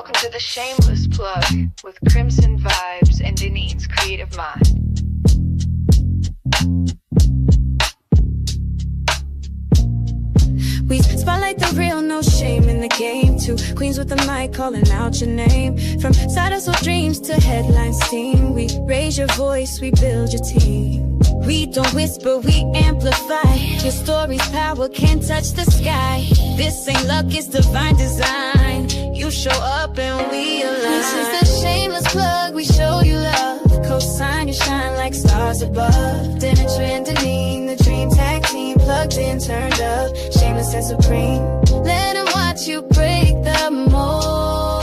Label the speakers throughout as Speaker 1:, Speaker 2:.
Speaker 1: Welcome to the Shameless Plug with Crimson Vibes and Denise's Creative Mind.
Speaker 2: We spotlight the real, no shame in the game. Two queens with the mic calling out your name. From side hustle dreams to headline steam, we raise your voice, we build your team. We don't whisper, we amplify. Your story's power can't touch the sky. This ain't luck, it's divine design. You show up and we align. This is the Shameless Plug, we show you love. Co-sign, you shine like stars above. Dinner trend, the dream tag team. Plugged in, turned up, shameless and supreme. Let them watch you break the mold.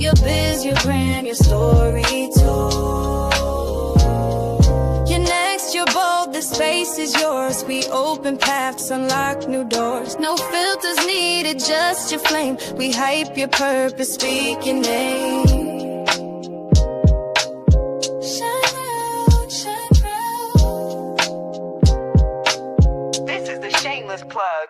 Speaker 2: Your biz, your brand, your story too. You're next, you're bold, the space is yours. We open paths, unlock new doors. No filters needed, just your flame. We hype your purpose, speak your name.
Speaker 1: Shameless Plug.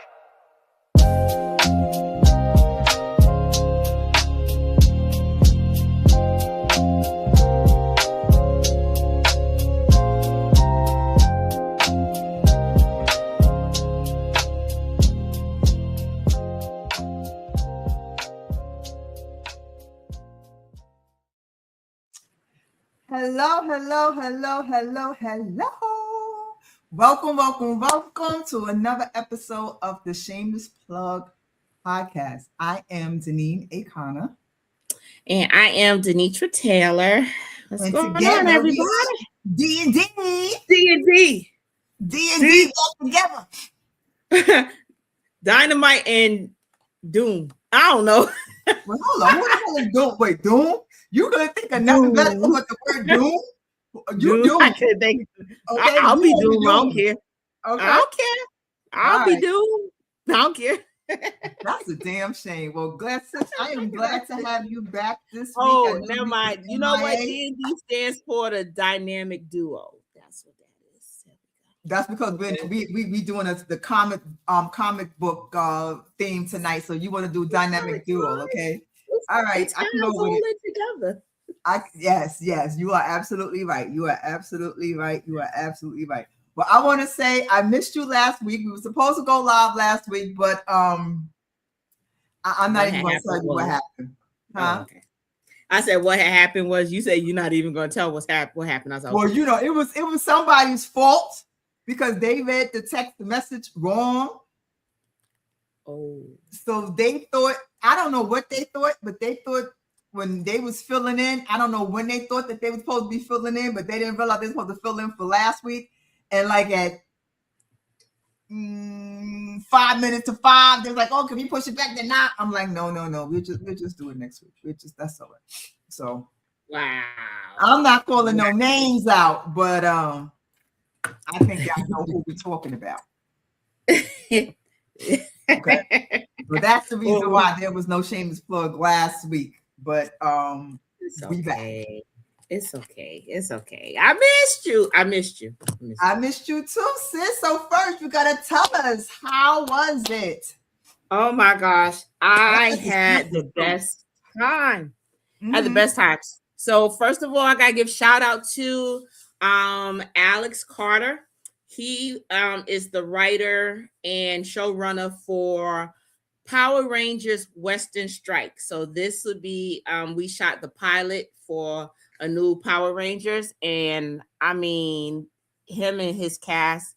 Speaker 3: Hello. Welcome to another episode of the Shameless Plug podcast. I am Deneen Akana.
Speaker 4: And I am Denitra Taylor. What's going on, everybody?
Speaker 3: D&D together.
Speaker 4: Dynamite and Doom. I don't know.
Speaker 3: Well, hold on. What the hell is Doom? Wait, Doom? You gonna think of nothing better than the word Doom? You Doom.
Speaker 4: I could think. Okay, I'll be Doom. I don't care.
Speaker 3: Okay.
Speaker 4: I don't care. I'll be Doom. I don't care.
Speaker 3: That's a damn shame. Well, I am glad to have you back this week.
Speaker 4: Oh, never mind. You know what D&D stands for? The dynamic duo. That's what that is.
Speaker 3: That's because we doing the comic book theme tonight. So you want to do dynamic duo, okay? All right, I can go with it together. Yes, you are absolutely right. Well, I want to say I missed you last week. We were supposed to go live last week, but I'm not even going to tell you what happened. Huh?
Speaker 4: Oh, okay. I said what had happened was you said you're not even going to tell what happened. I was like,
Speaker 3: well, you know, it was somebody's fault because they read the text message wrong.
Speaker 4: Oh,
Speaker 3: so they thought, I don't know what they thought, but they thought when they was filling in, I don't know when they thought that they were supposed to be filling in, but they didn't realize they were supposed to fill in for last week. And like at 5 minutes to 5, they was like, "Oh, can we push it back to 9?" I'm like, "No. We'll just do it next week. That's all right." So,
Speaker 4: wow.
Speaker 3: I'm not calling no names out, but I think y'all know who we're talking about. Okay, but that's the reason why there was no Shameless Plug last week. But we back.
Speaker 4: It's okay. I missed you.
Speaker 3: I missed you too, sis. So first, you gotta tell us, how was it?
Speaker 4: Oh my gosh, I had the best time. I had the best times. So first of all, I gotta give shout out to Alex Carter. He is the writer and showrunner for Power Rangers Western Strike. So this would be we shot the pilot for a new Power Rangers, and I mean him and his cast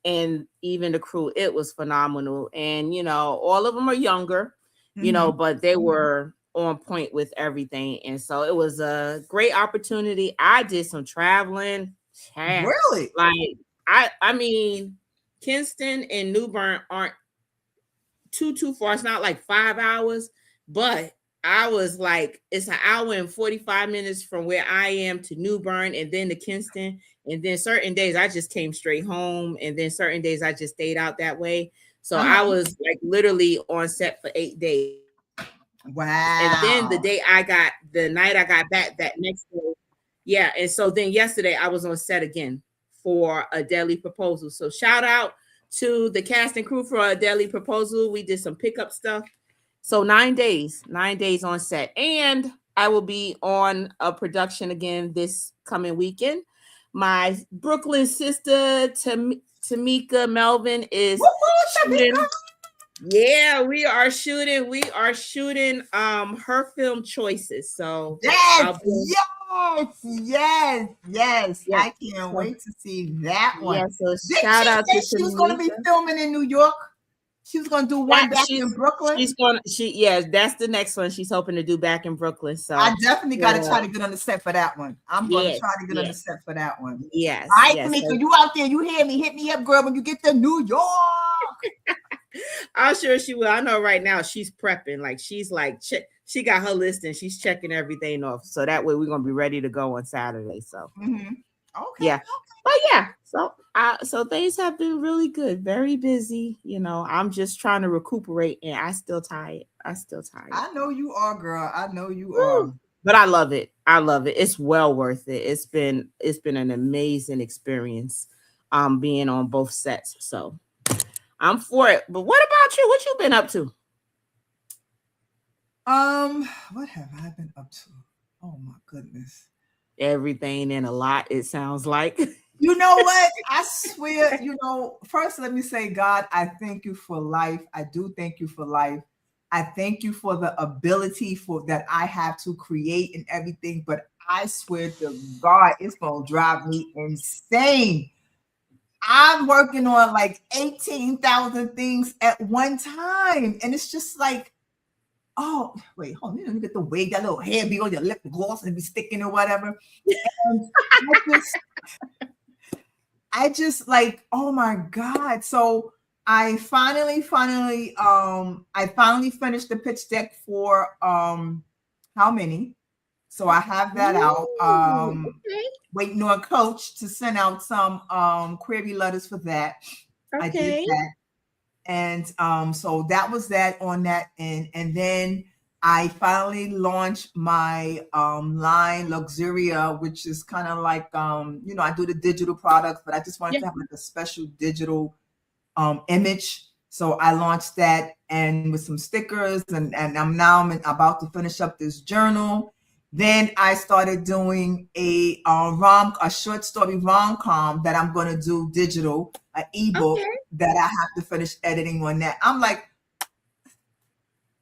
Speaker 4: and even the crew, it was phenomenal. And you know, all of them are younger, you know, but they were on point with everything, and so it was a great opportunity. I did some traveling.
Speaker 3: Really?
Speaker 4: Like I mean, Kinston and New Bern aren't too far. It's not like 5 hours, but I was like, it's an hour and 45 minutes from where I am to New Bern and then to Kinston. And then certain days I just came straight home. And then certain days I just stayed out that way. So I was like literally on set for 8 days.
Speaker 3: Wow.
Speaker 4: And then the night I got back that next day. Yeah. And so then yesterday I was on set again for A Deadly Proposal. So shout out to the cast and crew for A Deadly Proposal. We did some pickup stuff. So 9 days on set. And I will be on a production again this coming weekend. My Brooklyn sister, Tamika Melvin, is
Speaker 3: Woo-hoo,
Speaker 4: shooting. Yeah, we are shooting. We are shooting her film choices. So
Speaker 3: yes,
Speaker 4: I'll be
Speaker 3: yes.
Speaker 4: yeah.
Speaker 3: I can't
Speaker 4: So,
Speaker 3: wait to see that one.
Speaker 4: yeah, so
Speaker 3: Did
Speaker 4: shout
Speaker 3: she
Speaker 4: out to
Speaker 3: say she was going to be
Speaker 4: Tamika.
Speaker 3: filming in New York? She was going to do
Speaker 4: That
Speaker 3: one back in Brooklyn.
Speaker 4: that's the next one she's hoping to do back in Brooklyn.
Speaker 3: I
Speaker 4: So
Speaker 3: definitely got to
Speaker 4: yeah,
Speaker 3: try to get on the set for that one. I'm going to
Speaker 4: yes,
Speaker 3: try to get on the
Speaker 4: yes,
Speaker 3: set for that one.
Speaker 4: yes,
Speaker 3: All right,
Speaker 4: yes.
Speaker 3: Tamika,
Speaker 4: So
Speaker 3: you out there? You hear me? Hit me up, girl, when you get to New York.
Speaker 4: I'm sure she will. I know right now she's prepping. Like she's like she got her list and she's checking everything off. So that way we're gonna be ready to go on Saturday. So
Speaker 3: Okay.
Speaker 4: yeah. But yeah, so things have been really good, very busy. I'm just trying to recuperate and I still tired.
Speaker 3: I know you are, girl. I know you are.
Speaker 4: Woo. But I love it. It's well worth it. It's been an amazing experience being on both sets. So I'm for it. But what about you? What you been up to?
Speaker 3: What have I been up to? Oh my goodness.
Speaker 4: Everything and a lot, it sounds like.
Speaker 3: You know what? I swear, first let me say, God, I thank you for life. I do thank you for life. I thank you for the ability that I have to create and everything. But I swear to God, it's gonna drive me insane. I'm working on like 18,000 things at one time. And it's just like, oh, wait, hold on. You get the wig, that little hair be on your lip gloss and be sticking or whatever. And I just like, oh my God. So I finally finished the pitch deck for How Many? So I have that out.
Speaker 4: Okay.
Speaker 3: Waiting on Coach to send out some query letters for that.
Speaker 4: Okay.
Speaker 3: I did that. And so that was that on that end. And then I finally launched my line Luxuria, which is kind of like I do the digital products, but I just wanted to have like a special digital image. So I launched that and with some stickers, and I'm about to finish up this journal. Then I started doing a short story rom-com that I'm going to do digital, an ebook that I have to finish editing on that. I'm like,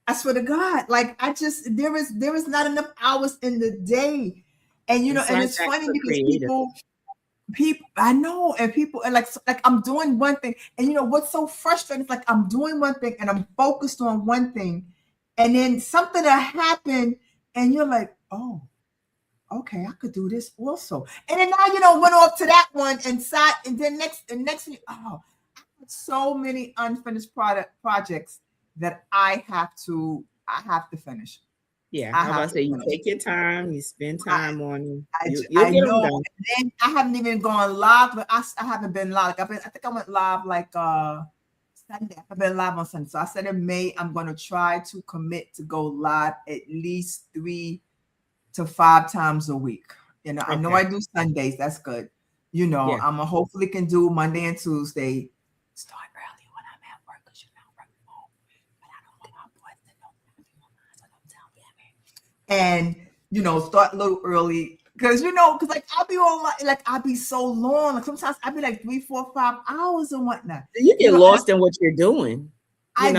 Speaker 3: I swear to God, like there is not enough hours in the day, and and it's funny because people I know, and people are like I'm doing one thing, and what's so frustrating is like I'm doing one thing and I'm focused on one thing, and then something that happened and you're like, oh, okay, I could do this also, and then now went off to that one and sat, and then next so many unfinished projects that I have to finish.
Speaker 4: Yeah, I was about to say, you take your time, you spend time on them.
Speaker 3: I know. And then I haven't even gone live, but I haven't been live. I think I went live like Sunday. I've been live on Sunday. So I said in May, I'm going to try to commit to go live at least 3 to 5 times a week. I know I do Sundays. That's good. I'm hopefully can do Monday and Tuesday. Start early when I'm at work because work from home. But I don't want my boys to know so don't tell me. And start a little early because like I'll be on like I'll be so long. Like sometimes I'll be like 3, 4, 5 hours and whatnot.
Speaker 4: You get lost in what you're doing.
Speaker 3: I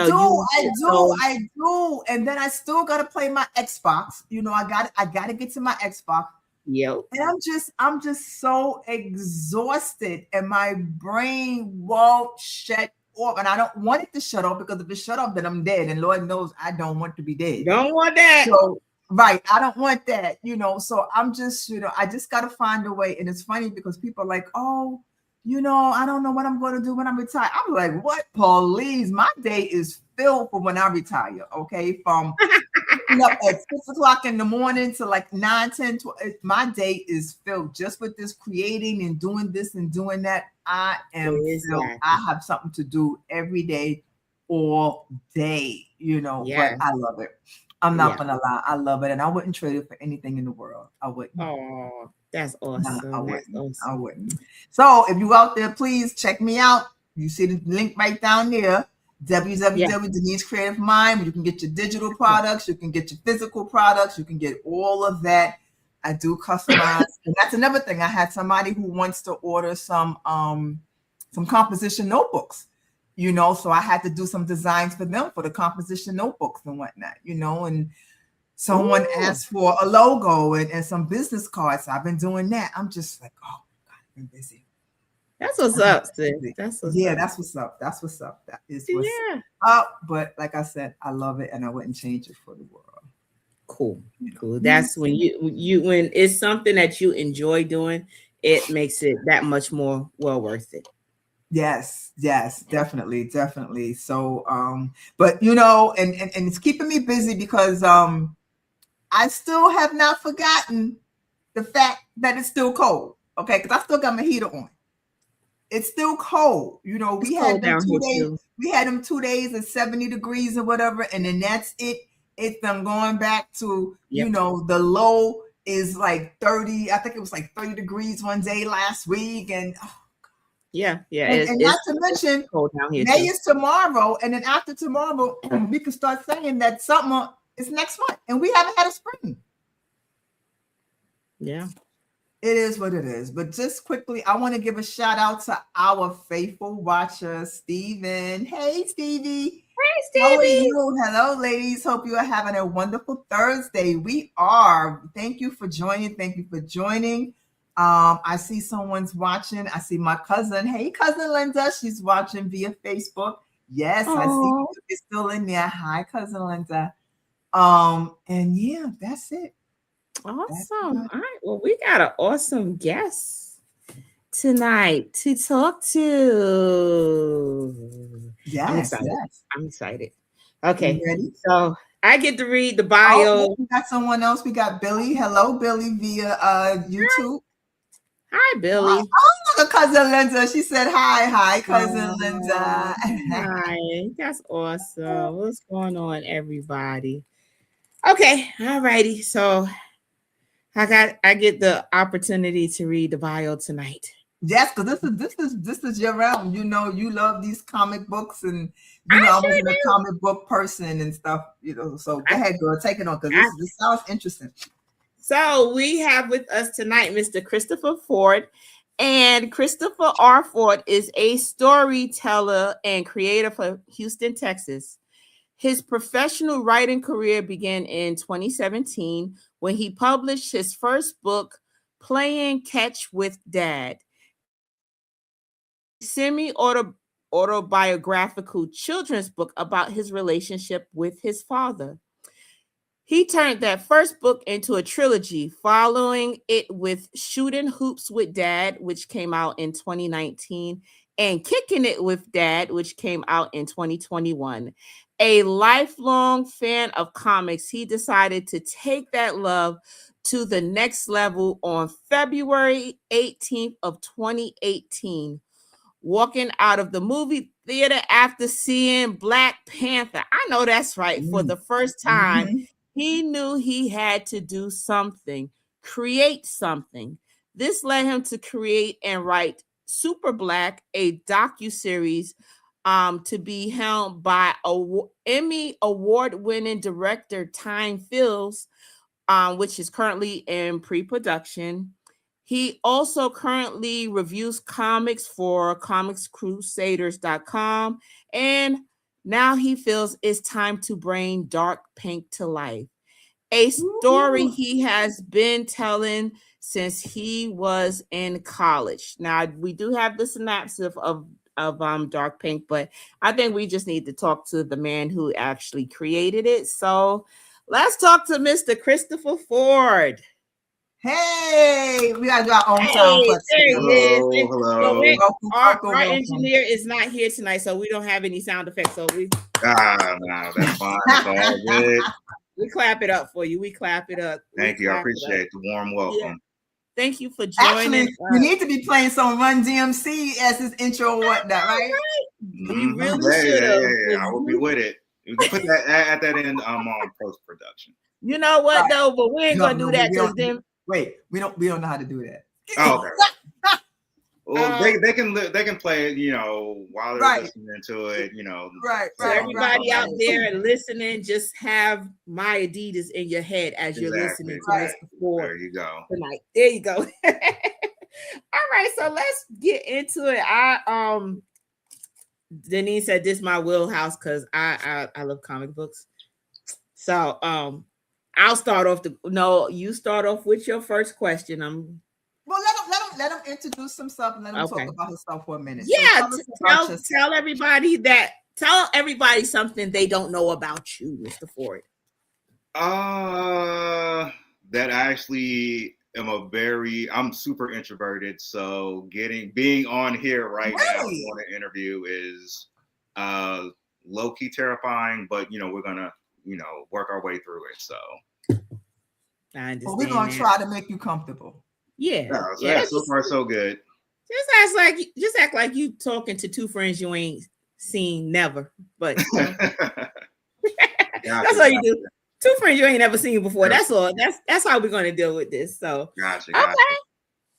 Speaker 3: do, and then I still gotta play my Xbox. I gotta get to my Xbox.
Speaker 4: Yep.
Speaker 3: And I'm just so exhausted, and my brain won't shut off. And I don't want it to shut off because if it shut off, then I'm dead. And Lord knows I don't want to be dead.
Speaker 4: Don't want that.
Speaker 3: So, right. I don't want that, So I'm just, I just gotta find a way. And it's funny because people are like, oh, I don't know what I'm going to do when I'm retired. I'm like, what? Please, my day is filled for when I retire. Okay, from up at 6:00 in the morning to like 9, 10, 12. My day is filled just with this creating and doing this and doing that. I am filled. I have something to do every day, all day. But I love it. I'm not gonna lie, I love it, and I wouldn't trade it for anything in the world. I wouldn't.
Speaker 4: Oh, that's awesome.
Speaker 3: No, I wouldn't. So if you out there, please check me out. You see the link right down there.
Speaker 4: Yeah.
Speaker 3: Denise Creative Mind. You can get your digital products, you can get your physical products, you can get all of that. I do customize. And that's another thing. I had somebody who wants to order some composition notebooks, so I had to do some designs for them for the composition notebooks and whatnot, and someone asked for a logo and some business cards. I've been doing that. I'm just like, oh God, I've been busy.
Speaker 4: That's what's up, sis. That's what's up.
Speaker 3: That's what's up. That's what's up. That is what's up. But like I said, I love it and I wouldn't change it for the world.
Speaker 4: Cool. That's when when it's something that you enjoy doing, it makes it that much more well worth it.
Speaker 3: Yes, definitely. So but and it's keeping me busy because I still have not forgotten the fact that it's still cold. Okay, because I still got my heater on. It's still cold. We had them 2 days. We had them 2 days at 70 degrees or whatever, and then that's it. It's them going back to, the low is like 30. I think it was like 30 degrees one day last week. And
Speaker 4: and
Speaker 3: not to mention,
Speaker 4: cold down here
Speaker 3: May is tomorrow. And then after tomorrow, we can start saying that summer is next month. And we haven't had a spring.
Speaker 4: Yeah.
Speaker 3: It is what it is. But just quickly, I want to give a shout out to our faithful watcher, Steven. Hey, Stevie.
Speaker 4: Hey, Stevie.
Speaker 3: How are you? Hello, ladies. Hope you are having a wonderful Thursday. We are. Thank you for joining. I see someone's watching. I see my cousin. Hey, cousin Linda. She's watching via Facebook. Yes, I see she's still in there. Hi, cousin Linda. And yeah, that's it.
Speaker 4: Awesome. All right. Well, we got an awesome guest tonight to talk to.
Speaker 3: Yes.
Speaker 4: I'm excited. Okay. So I get to read the bio.
Speaker 3: We got someone else. We got Billy. Hello, Billy, via YouTube.
Speaker 4: Hi, Billy.
Speaker 3: Look at cousin Linda. She said hi, cousin Linda.
Speaker 4: Hi. That's awesome. What's going on, everybody? Okay. All righty. So I get the opportunity to read the bio tonight.
Speaker 3: Yes, because this is your realm. You love these comic books, and I wasn't a comic book person and stuff. So go ahead, girl, take it on because this sounds interesting.
Speaker 4: So we have with us tonight Mr. Christopher Ford, and Christopher R. Ford is a storyteller and creator from Houston, Texas. His professional writing career began in 2017 when he published his first book, Playing Catch with Dad, a semi-autobiographical children's book about his relationship with his father. He turned that first book into a trilogy, following it with Shooting Hoops with Dad, which came out in 2019, and Kicking It with Dad, which came out in 2021. A lifelong fan of comics, he decided to take that love to the next level on February 18th of 2018, walking out of the movie theater after seeing Black Panther. I know that's right. For the first time, he knew he had to do something, create something. This led him to create and write Super Black, a docuseries to be helmed by Emmy award-winning director Time Fields, which is currently in pre-production. He also currently reviews comics for comicscrusaders.com, and now he feels it's time to bring Dark Pink to life, a story he has been telling since he was in college. Now, we do have the synopsis of Dark Pink, but I think we just need to talk to the man who actually created it. So let's talk to Mr. Christopher Ford.
Speaker 3: Hey, we gotta do our own sound.
Speaker 4: Hello. Our engineer is not here tonight, so we don't have any sound effects. So no,
Speaker 5: that's fine. It's all good.
Speaker 4: We clap it up for you. We clap it up.
Speaker 5: Thank you. I appreciate the warm welcome.
Speaker 4: Yeah. Thank you for joining.
Speaker 3: Actually, we need to be playing some Run DMC as his intro or whatnot, right?
Speaker 4: We really should have.
Speaker 5: I will be with it. You can put that add that in on post production.
Speaker 4: You know what though? But we ain't gonna do that because then.
Speaker 3: Wait, we don't know how to do that.
Speaker 5: Oh, okay. Well, they can play it, while they're
Speaker 3: Right.
Speaker 5: listening to it,
Speaker 3: Right,
Speaker 4: So
Speaker 3: right,
Speaker 4: everybody
Speaker 3: right.
Speaker 4: out there listening, just have my Adidas in your head as you're
Speaker 5: Exactly.
Speaker 4: listening to
Speaker 3: Right.
Speaker 4: Mr. Ford
Speaker 5: There you go.
Speaker 4: tonight. There you go. All right, so let's get into it. Denise said this is my wheelhouse because I love comic books. So I'll start off you start off with your first question.
Speaker 3: Well, let him introduce himself and let him
Speaker 4: Okay.
Speaker 3: talk about himself for a minute.
Speaker 4: Yeah,
Speaker 3: So tell us about
Speaker 4: tell everybody something they don't know about you, Mr. Ford.
Speaker 5: That I actually am I'm super introverted, so being on here right now on an interview is low key terrifying, but we're gonna work our way through it. So
Speaker 4: I understand.
Speaker 3: But we're gonna try to make you comfortable.
Speaker 4: Yeah.
Speaker 5: So far so good.
Speaker 4: Just act like you talking to two friends you ain't seen never, but that's all you do. Two friends you ain't never seen before. That's all. That's how we're gonna deal with this. So
Speaker 5: gotcha.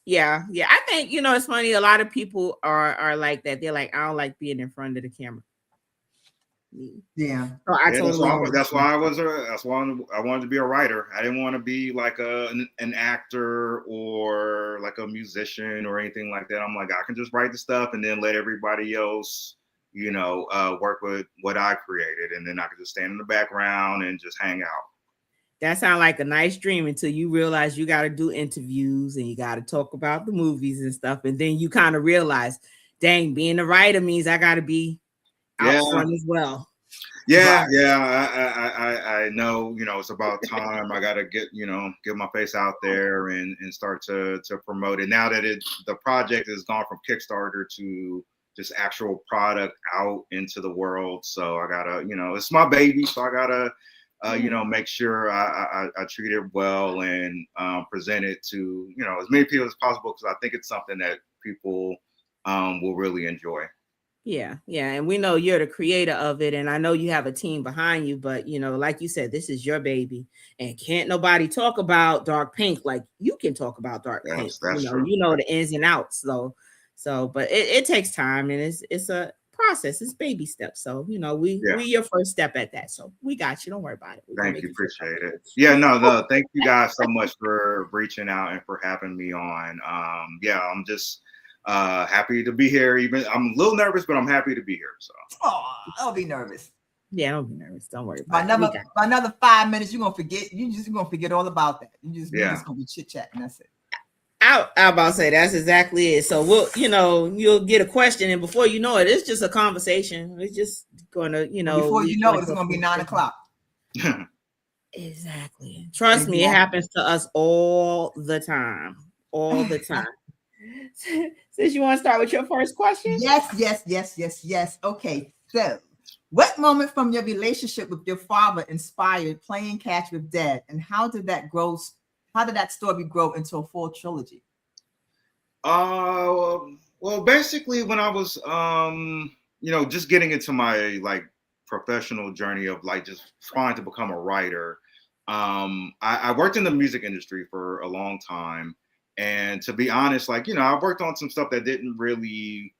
Speaker 4: Yeah. I think it's funny. A lot of people are like that. They're like, I don't like being in front of the camera.
Speaker 3: Yeah.
Speaker 4: So
Speaker 5: that's why I wanted to be a writer. I didn't want to be like an actor or like a musician or anything like that. I'm like, I can just write the stuff and then let everybody else, work with what I created, and then I can just stand in the background and just hang out.
Speaker 4: That sounds like a nice dream until you realize you got to do interviews and you got to talk about the movies and stuff, and then you kind of realize, dang, being a writer means I got to be out front as well.
Speaker 5: Yeah. I know, it's about time. I gotta get my face out there and start to promote it. Now that the project has gone from Kickstarter to just actual product out into the world. So I gotta, it's my baby. So I gotta make sure I treat it well and present it to, as many people as possible, because I think it's something that people will really enjoy.
Speaker 4: Yeah. And we know you're the creator of it, and I know you have a team behind you, but like you said, this is your baby, and can't nobody talk about Dark Pink like you can talk about Dark Pink.
Speaker 5: That's true.
Speaker 4: The ins and outs. So but it takes time, and it's a process. It's baby steps. So we your first step at that. So we got you. Don't worry about it.
Speaker 5: Thank you. Appreciate it. Yeah, no. Thank you guys so much for reaching out and for having me on. I'm just happy to be here. Even I'm a little nervous, but I'm happy to be here. So
Speaker 3: don't be nervous.
Speaker 4: Yeah, don't be nervous. Don't worry
Speaker 3: about it. By another 5 minutes, you're gonna forget. You're gonna forget all about that. You're just gonna be chit-chatting. That's it.
Speaker 4: I about to say that's exactly it. So we'll, you'll get a question, and before you know it, it's just a conversation. It's just gonna,
Speaker 3: before you know it, it's gonna be 9 o'clock.
Speaker 4: Exactly. Trust me, it happens to us all the time. All the time. Since you want to start with your first question?
Speaker 3: Yes. Okay, so what moment from your relationship with your father inspired Playing Catch with Dad, and how did that story grow into a full trilogy?
Speaker 5: Well, basically when I was just getting into my professional journey of just trying to become a writer, I worked in the music industry for a long time. And to be honest, I worked on some stuff that didn't really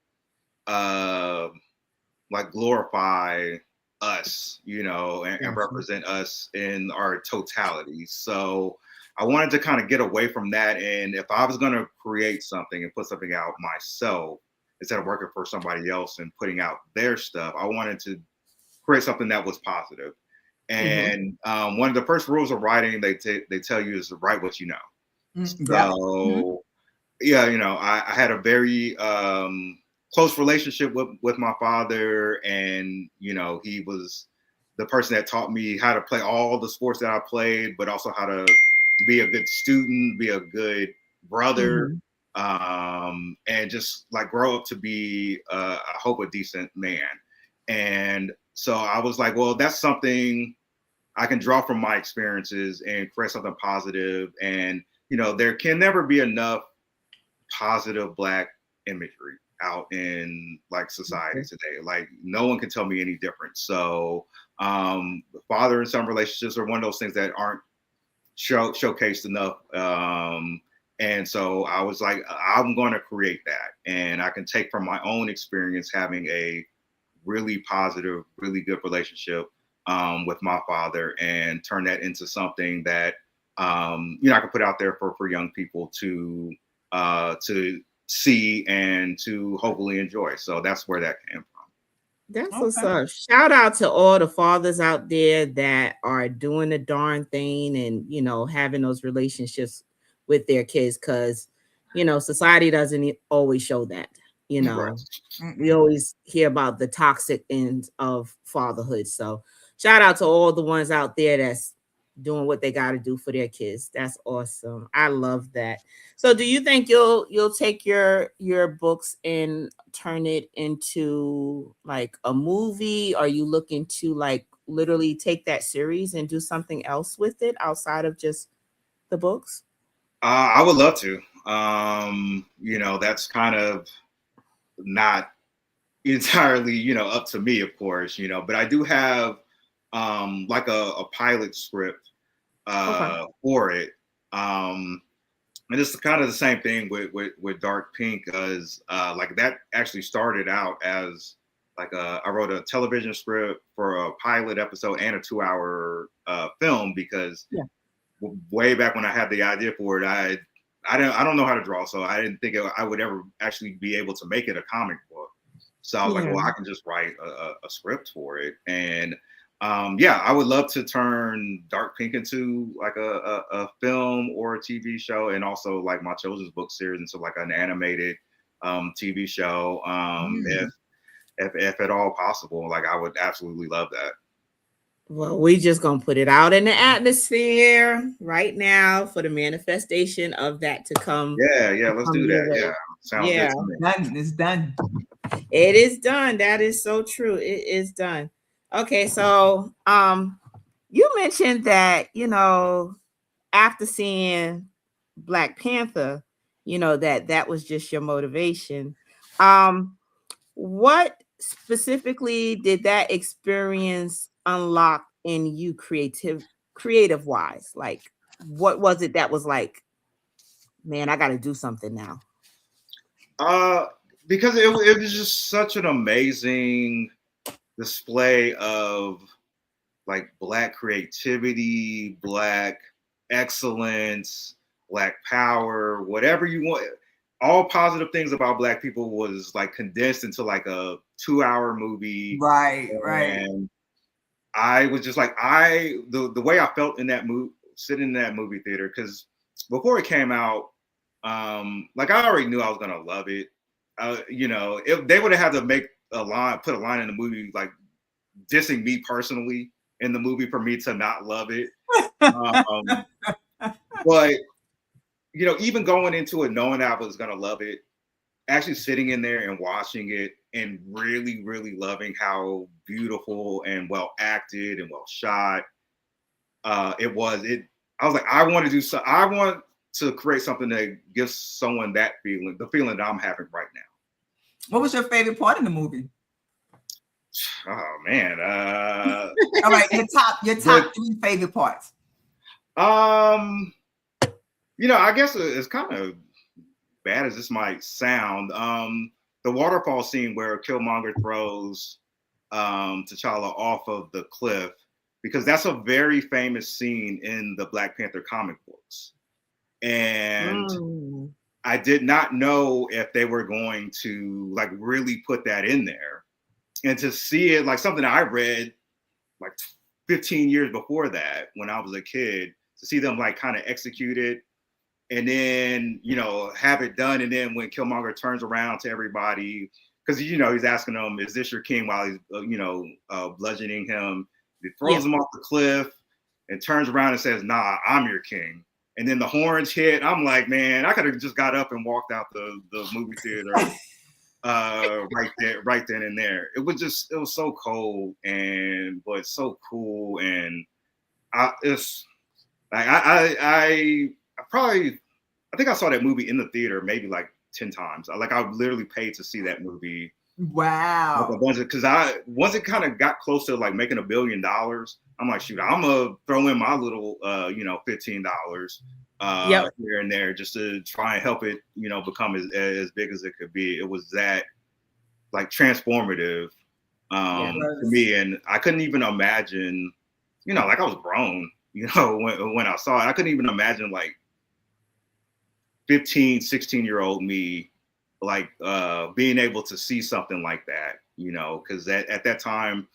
Speaker 5: glorify us, and represent us in our totality. So I wanted to kind of get away from that. And if I was going to create something and put something out myself, instead of working for somebody else and putting out their stuff, I wanted to create something that was positive. And one of the first rules of writing they tell you is to write what you know. So I had a very close relationship with my father, and he was the person that taught me how to play all the sports that I played, but also how to be a good student, be a good brother, and just grow up to be I hope a decent man. And so I was like, well, that's something I can draw from my experiences and create something positive. And there can never be enough positive Black imagery out in society today. No one can tell me any different. So father and son relationships are one of those things that aren't showcased enough And so I was like, I'm going to create that. And I can take from my own experience having a really positive, really good relationship with my father and turn that into something that, I can put out there for young people to see and to hopefully enjoy. So that's where that came from.
Speaker 4: That's what's up. Shout out to all the fathers out there that are doing the darn thing and, having those relationships with their kids, because, society doesn't always show that.
Speaker 5: Right.
Speaker 4: We always hear about the toxic end of fatherhood. So shout out to all the ones out there that's doing what they got to do for their kids. That's awesome. I love that. So do you think you'll take your books and turn it into like a movie? Are you looking to like literally take that series and do something else with it outside of just the books?
Speaker 5: I would love to. That's kind of not entirely, up to me, of course, but I do have like a pilot script for it. And it's kind of the same thing with Dark Pink, as like that actually started out as like I wrote a television script for a pilot episode and a 2-hour film, because way back when I had the idea for it, I don't know how to draw, so I didn't think I would ever actually be able to make it a comic book. So I was like, well, I can just write a script for it. And I would love to turn Dark Pink into like a film or a TV show, and also like my children's book series into like an animated TV show, if at all possible. Like, I would absolutely love that.
Speaker 4: Well, we just gonna put it out in the atmosphere right now for the manifestation of that to come.
Speaker 5: Yeah, let's do that. Yeah, sounds good to me.
Speaker 3: Done. It's done.
Speaker 4: It is done. That is so true. It is done. Okay, so you mentioned that after seeing Black Panther, that was just your motivation. What specifically did that experience unlock in you creative wise? Like, what was it that was like, man, I got to do something now?
Speaker 5: Because it was just such an amazing display of like Black creativity, Black excellence, Black power, whatever you want. All positive things about Black people was like condensed into like a 2-hour movie.
Speaker 3: Right.
Speaker 5: And I was just like, the way I felt in that movie, sitting in that movie theater, because before it came out, like I already knew I was gonna love it. If they would have had to put a line in the movie like dissing me personally in the movie for me to not love it. But even going into it knowing I was gonna love it, actually sitting in there and watching it and really, really loving how beautiful and well acted and well shot it was. I was like, I want to create something that gives someone that feeling, the feeling that I'm having right now.
Speaker 3: What was your favorite part in the movie?
Speaker 5: Oh man.
Speaker 3: All right, your top 3 favorite parts.
Speaker 5: I guess it's kind of bad as this might sound. The waterfall scene where Killmonger throws T'Challa off of the cliff, because that's a very famous scene in the Black Panther comic books. And I did not know if they were going to like really put that in there, and to see it like something I read like 15 years before that when I was a kid, to see them like kind of execute it and then, have it done. And then when Killmonger turns around to everybody, because, he's asking them, is this your king, while he's, bludgeoning him. He throws him off the cliff and turns around and says, nah, I'm your king. And then the horns hit. I'm like, man, I could have just got up and walked out the movie theater right then and there. It was so cold but so cool. And I think I saw that movie in the theater maybe like 10 times. I literally paid to see that movie.
Speaker 3: Wow.
Speaker 5: Like a bunch of, because once it kind of got close to like making $1 billion, I'm like, shoot, I'm gonna throw in my little $15
Speaker 4: Yep.
Speaker 5: here and there just to try and help it, become as big as it could be. It was that like transformative
Speaker 4: Yeah.
Speaker 5: for me, and I couldn't even imagine, like I was grown, when I saw it. I couldn't even imagine like 15, 16-year-old me like being able to see something like that, because at that time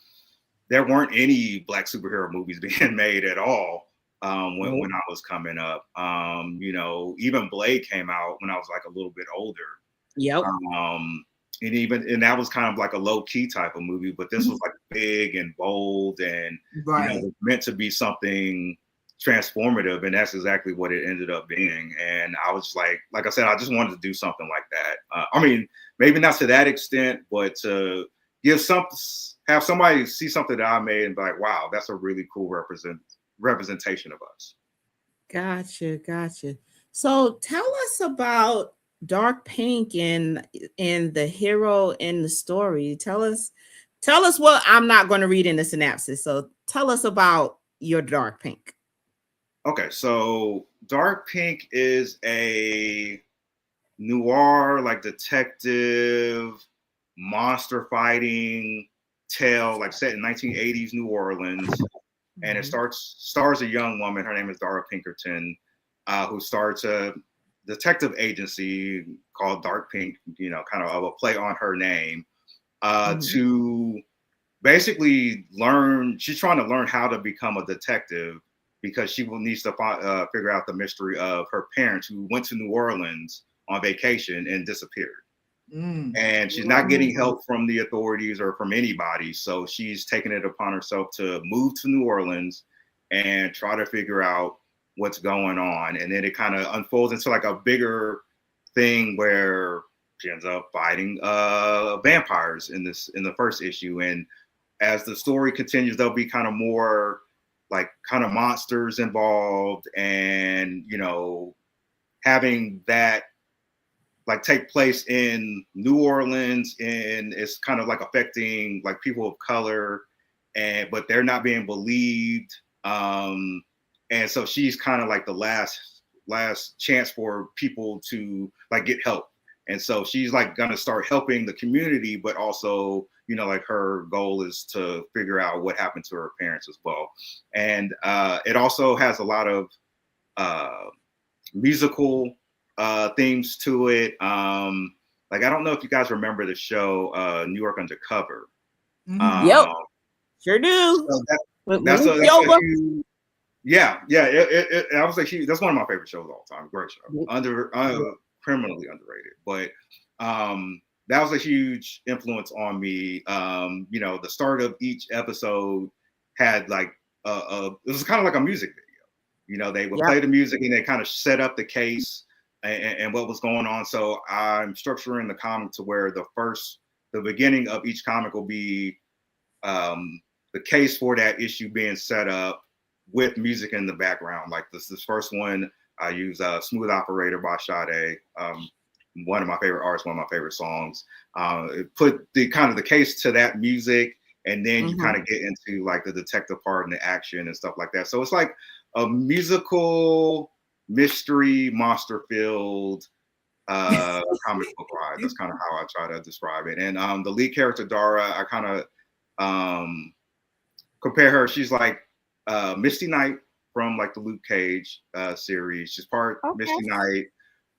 Speaker 5: there weren't any Black superhero movies being made at all. When I was coming up, even Blade came out when I was like a little bit older.
Speaker 4: Yep.
Speaker 5: And that was kind of like a low key type of movie, but this was like big and bold and
Speaker 3: Right.
Speaker 5: was meant to be something transformative, and that's exactly what it ended up being. And I was like I said, I just wanted to do something like that. I mean, maybe not to that extent, but to have somebody see something that I made and be like, wow, that's a really cool representation of us.
Speaker 4: Gotcha. So tell us about Dark Pink and the hero in the story. Tell us what I'm not going to read in the synopsis. So tell us about your Dark Pink.
Speaker 5: Okay, so Dark Pink is a noir, like detective, monster fighting tale, like set in 1980s New Orleans. And it stars a young woman. Her name is Dara Pinkerton, who starts a detective agency called Dark Pink, kind of a play on her name, to basically learn. She's trying to learn how to become a detective because she needs to figure out the mystery of her parents who went to New Orleans on vacation and disappeared. And she's not getting help from the authorities or from anybody. So she's taking it upon herself to move to New Orleans and try to figure out what's going on. And then it kind of unfolds into like a bigger thing where she ends up fighting vampires in the first issue. And as the story continues, there'll be kind of more like kind of monsters involved, and having that like take place in New Orleans, and it's kind of like affecting like people of color, but they're not being believed. And so she's kind of like the last chance for people to like get help. And so she's like gonna start helping the community, but also, like her goal is to figure out what happened to her parents as well. And it also has a lot of musical themes to it. Like, I don't know if you guys remember the show New York Undercover.
Speaker 4: Yep, sure do.
Speaker 5: So that's a huge, yeah. I was like, that's one of my favorite shows of all time. Great show, criminally underrated. But that was a huge influence on me. The start of each episode had like it was kind of like a music video. They would play the music and they kind of set up the case and what was going on. So I'm structuring the comic to where the beginning of each comic will be the case for that issue being set up with music in the background. Like this first one, I use Smooth Operator by Sade, one of my favorite artists, one of my favorite songs. It put the kind of the case to that music, and then you kind of get into like the detective part and the action and stuff like that. So it's like a musical mystery monster filled comic book ride. That's kind of how I try to describe it. And the lead character Dara, I kind of compare her. She's like Misty Knight from like the Luke Cage series. She's part Misty Knight,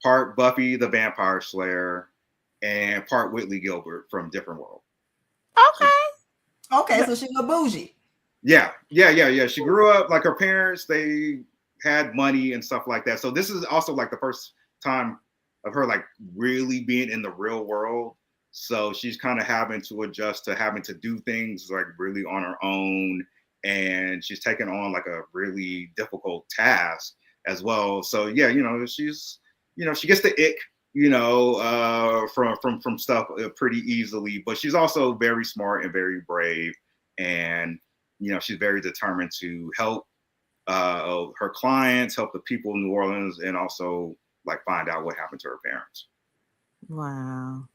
Speaker 5: part Buffy the Vampire Slayer, and part Whitley Gilbert from Different World.
Speaker 3: Okay, so she's a bougie.
Speaker 5: Yeah. She grew up like her parents, they had money and stuff like that. So this is also like the first time of her like really being in the real world. So she's kind of having to adjust to having to do things like really on her own. And she's taking on like a really difficult task as well. So yeah, she's, she gets the ick, from stuff pretty easily, but she's also very smart and very brave. And, she's very determined to help her clients, help the people in New Orleans, and also like find out what happened to her parents.
Speaker 4: Wow.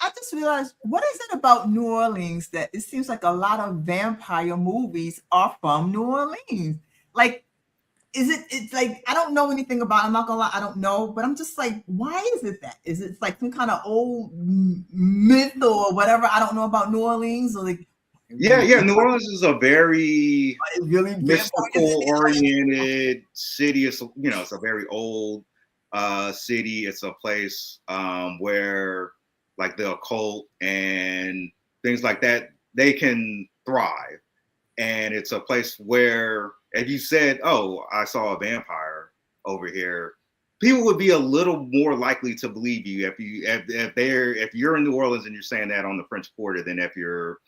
Speaker 3: I just realized, what is it about New Orleans that it seems like a lot of vampire movies are from New Orleans? Like, it's like, I don't know anything about it. I'm not gonna lie, I don't know, but I'm just like, why is it that? Is it like some kind of old myth or whatever? I don't know about New Orleans, or like,
Speaker 5: Yeah. New Orleans is a very
Speaker 3: really
Speaker 5: mystical oriented city. It's, it's a very old city. It's a place where like the occult and things like that, they can thrive. And it's a place where, if you said, "Oh, I saw a vampire over here," people would be a little more likely to believe you if you're in New Orleans and you're saying that on the French Quarter than if you're,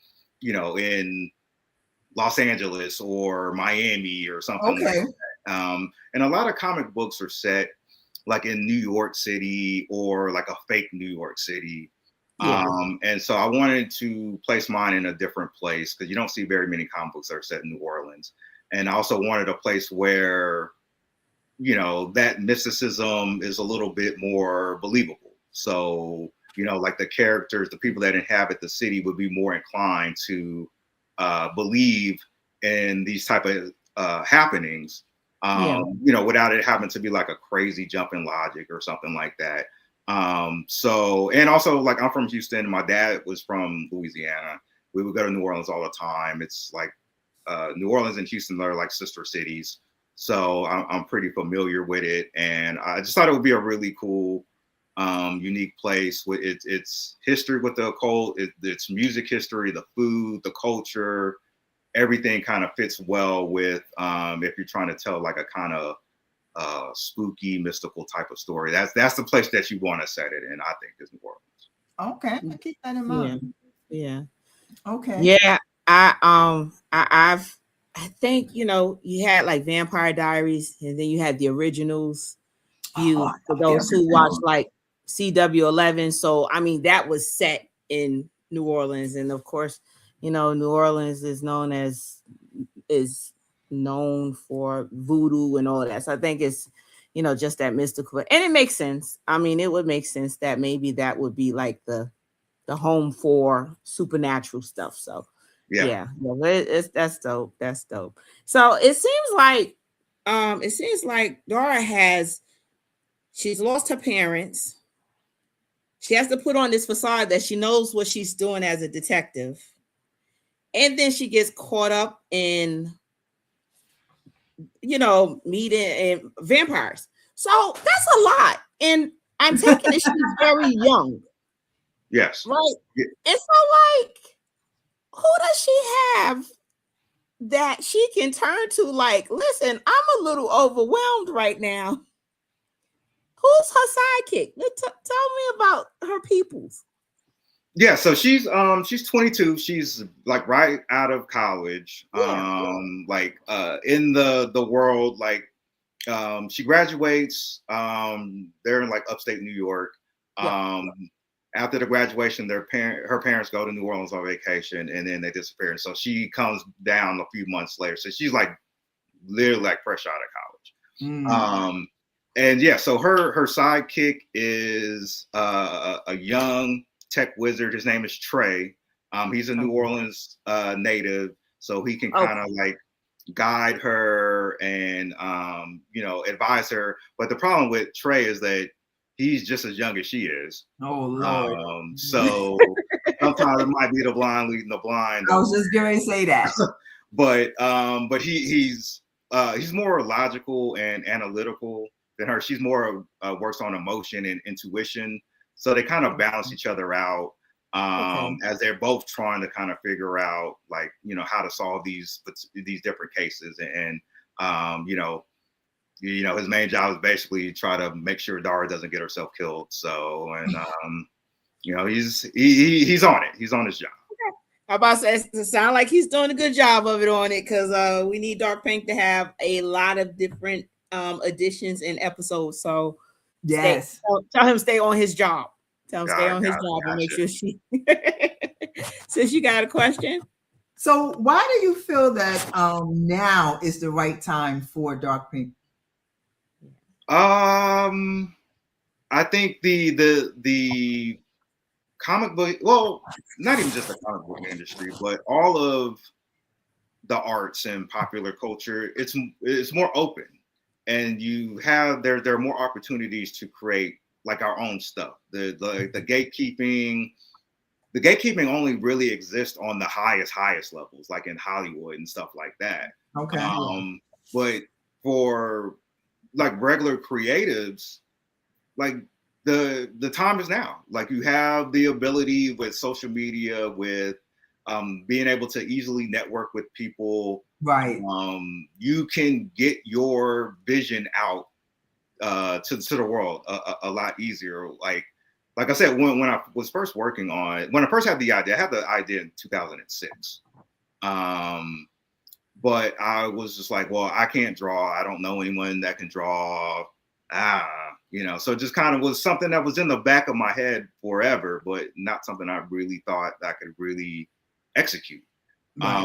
Speaker 5: in Los Angeles or Miami or something like that. And a lot of comic books are set like in New York City or like a fake New York City.
Speaker 4: Yeah.
Speaker 5: And so I wanted to place mine in a different place because you don't see very many comic books that are set in New Orleans. And I also wanted a place where, that mysticism is a little bit more believable. So, like the characters, the people that inhabit the city would be more inclined to believe in these type of happenings, without it having to be like a crazy jump in logic or something like that. And also, like, I'm from Houston. My dad was from Louisiana. We would go to New Orleans all the time. It's like New Orleans and Houston are like sister cities. So I'm pretty familiar with it. And I just thought it would be a really cool, unique place with its history with the occult, its music history, the food, the culture, everything kind of fits well with if you're trying to tell like a kind of spooky, mystical type of story. That's the place that you want to set it in, I think, is New Orleans.
Speaker 3: Okay, I'll keep that in mind.
Speaker 4: Yeah.
Speaker 3: Okay.
Speaker 4: Yeah. I think, you had like Vampire Diaries, and then you had the originals. For those who watch like CW11. So I mean, that was set in New Orleans, and of course, New Orleans is known for voodoo and all that. So I think it's, just that mystical, and it makes sense. I mean, it would make sense that maybe that would be like the home for supernatural stuff. So yeah, that's dope. That's dope. So it seems like Dora she's lost her parents. She has to put on this facade that she knows what she's doing as a detective. And then she gets caught up in, meeting vampires. So that's a lot. And I'm taking it she's very young.
Speaker 5: Yes.
Speaker 4: Right.
Speaker 5: Yeah.
Speaker 4: And so, like, who does she have that she can turn to? Like, listen, I'm a little overwhelmed right now. Who's her sidekick? Tell me about her peoples.
Speaker 5: Yeah, so she's 22. She's like right out of college. Like in the world, like she graduates. They're in like upstate New York. After the graduation, her parents go to New Orleans on vacation, and then they disappear. And so she comes down a few months later. So she's like literally like fresh out of college. And yeah, so her sidekick is a young tech wizard. His name is Trey. He's a New Orleans native, so he can kind of like guide her and advise her. But the problem with Trey is that he's just as young as she is.
Speaker 3: Oh Lord.
Speaker 5: So sometimes it might be the blind leading the blind.
Speaker 3: I was just going to say that.
Speaker 5: but he's more logical and analytical than her. She's more works on emotion and intuition. So they kind of balance each other out as they're both trying to kind of figure out, like, how to solve these different cases. And his main job is basically try to make sure Dara doesn't get herself killed. So, and he's on it. He's on his job.
Speaker 4: How about it sound like he's doing a good job of it on it, because we need Dark Pink to have a lot of different additions and episodes. So
Speaker 3: yes,
Speaker 4: tell him stay on his job. Tell him stay on his job and make sure she. Since you got a question.
Speaker 3: So why do you feel that now is the right time for Dark Pink?
Speaker 5: I think the comic book, well, not even just the comic book industry, but all of the arts and popular culture, it's more open. and you have there are more opportunities to create like our own stuff. The gatekeeping only really exists on the highest levels, like in Hollywood and stuff like that.
Speaker 3: Okay.
Speaker 5: But for like regular creatives, like the time is now. Like you have the ability with social media, with being able to easily network with people.
Speaker 3: Right.
Speaker 5: You can get your vision out to the world a lot easier. Like I said, when I was first when I first had the idea, I had the idea in 2006. But I was just like, well, I can't draw. I don't know anyone that can draw. So it just kind of was something that was in the back of my head forever, but not something I really thought I could really execute. Right.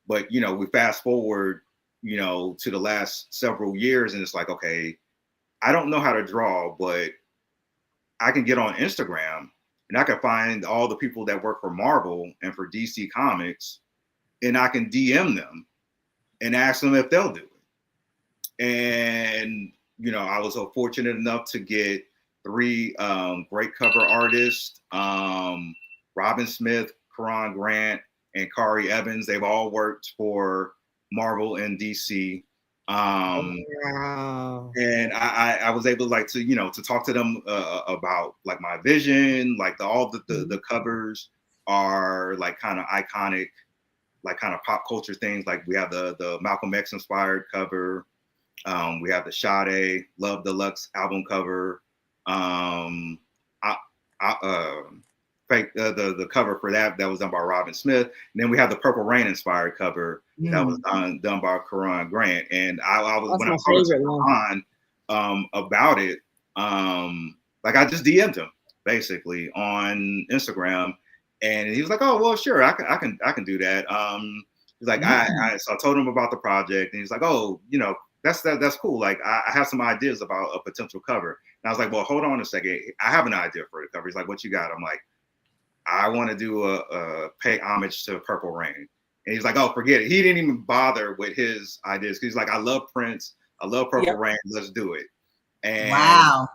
Speaker 5: But we fast forward, to the last several years, and it's like, okay, I don't know how to draw, but I can get on Instagram and I can find all the people that work for Marvel and for DC Comics, and I can DM them and ask them if they'll do it. And, I was so fortunate enough to get 3 great cover artists, Robin Smith, Karan Grant, and Kari Evans. They've all worked for Marvel and DC.
Speaker 4: Wow.
Speaker 5: And I was able to talk to them about like my vision, like all the covers are like kind of iconic, like kind of pop culture things. Like we have the Malcolm X inspired cover. We have the Sade Love Deluxe album cover. The cover for that was done by Robin Smith. And then we have the Purple Rain inspired cover that was done by Karan Grant. And I was when I talked to Karan about it, like I just DM'd him basically on Instagram, and he was like, "Oh well, sure, I can do that." He's like, so I told him about the project, and he's like, "Oh, that's cool. Like I have some ideas about a potential cover." And I was like, "Well, hold on a second. I have an idea for the cover." He's like, "What you got?" I'm like, "I want to do a pay homage to Purple Rain." And he's like, "Oh, forget it." He didn't even bother with his ideas. He's like, "I love Prince. I love Purple Rain. Let's do it." And
Speaker 3: wow.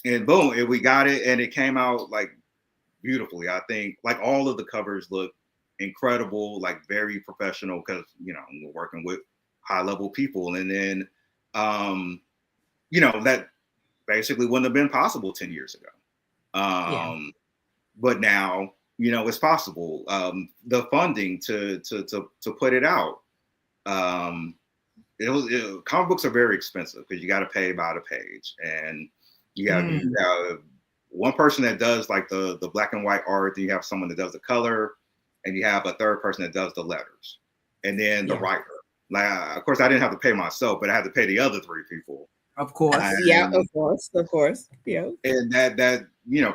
Speaker 5: And boom, we got it, and it came out like beautifully. I think like all of the covers look incredible, like very professional, because we're working with high level people. And then that basically wouldn't have been possible 10 years ago. But now it's possible. The funding to put it out. Comic books are very expensive because you got to pay by the page, and you have one person that does like the black and white art, then you have someone that does the color, and you have a third person that does the letters, and then the writer. Like, of course, I didn't have to pay myself, but I had to pay the other 3 people.
Speaker 3: Of course.
Speaker 4: Of course. Yeah.
Speaker 5: And that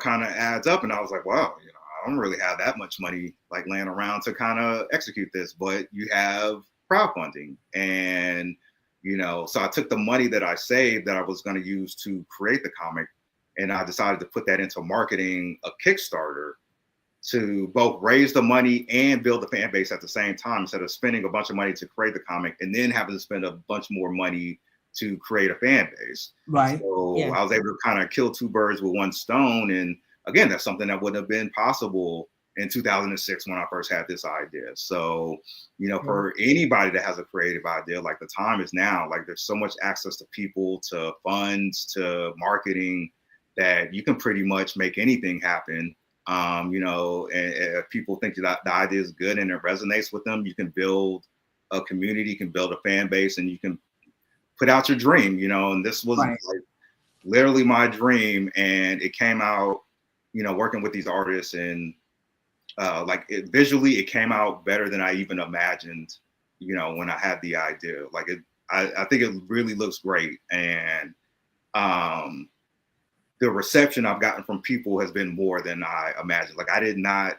Speaker 5: kind of adds up. And I was like, wow, I don't really have that much money like laying around to kind of execute this, but you have crowdfunding. And, so I took the money that I saved that I was going to use to create the comic, and I decided to put that into marketing a Kickstarter to both raise the money and build the fan base at the same time, instead of spending a bunch of money to create the comic and then having to spend a bunch more money to create a fan base.
Speaker 3: Right.
Speaker 5: So I was able to kind of kill 2 birds with 1 stone. And again, that's something that wouldn't have been possible in 2006 when I first had this idea. So, for anybody that has a creative idea, like the time is now. Like there's so much access to people, to funds, to marketing, that you can pretty much make anything happen. And if people think that the idea is good and it resonates with them, you can build a community, you can build a fan base, and you can put out your dream, and this was like literally my dream. And it came out, working with these artists, and visually it came out better than I even imagined, when I had the idea. Like I think it really looks great. And the reception I've gotten from people has been more than I imagined. Like I did not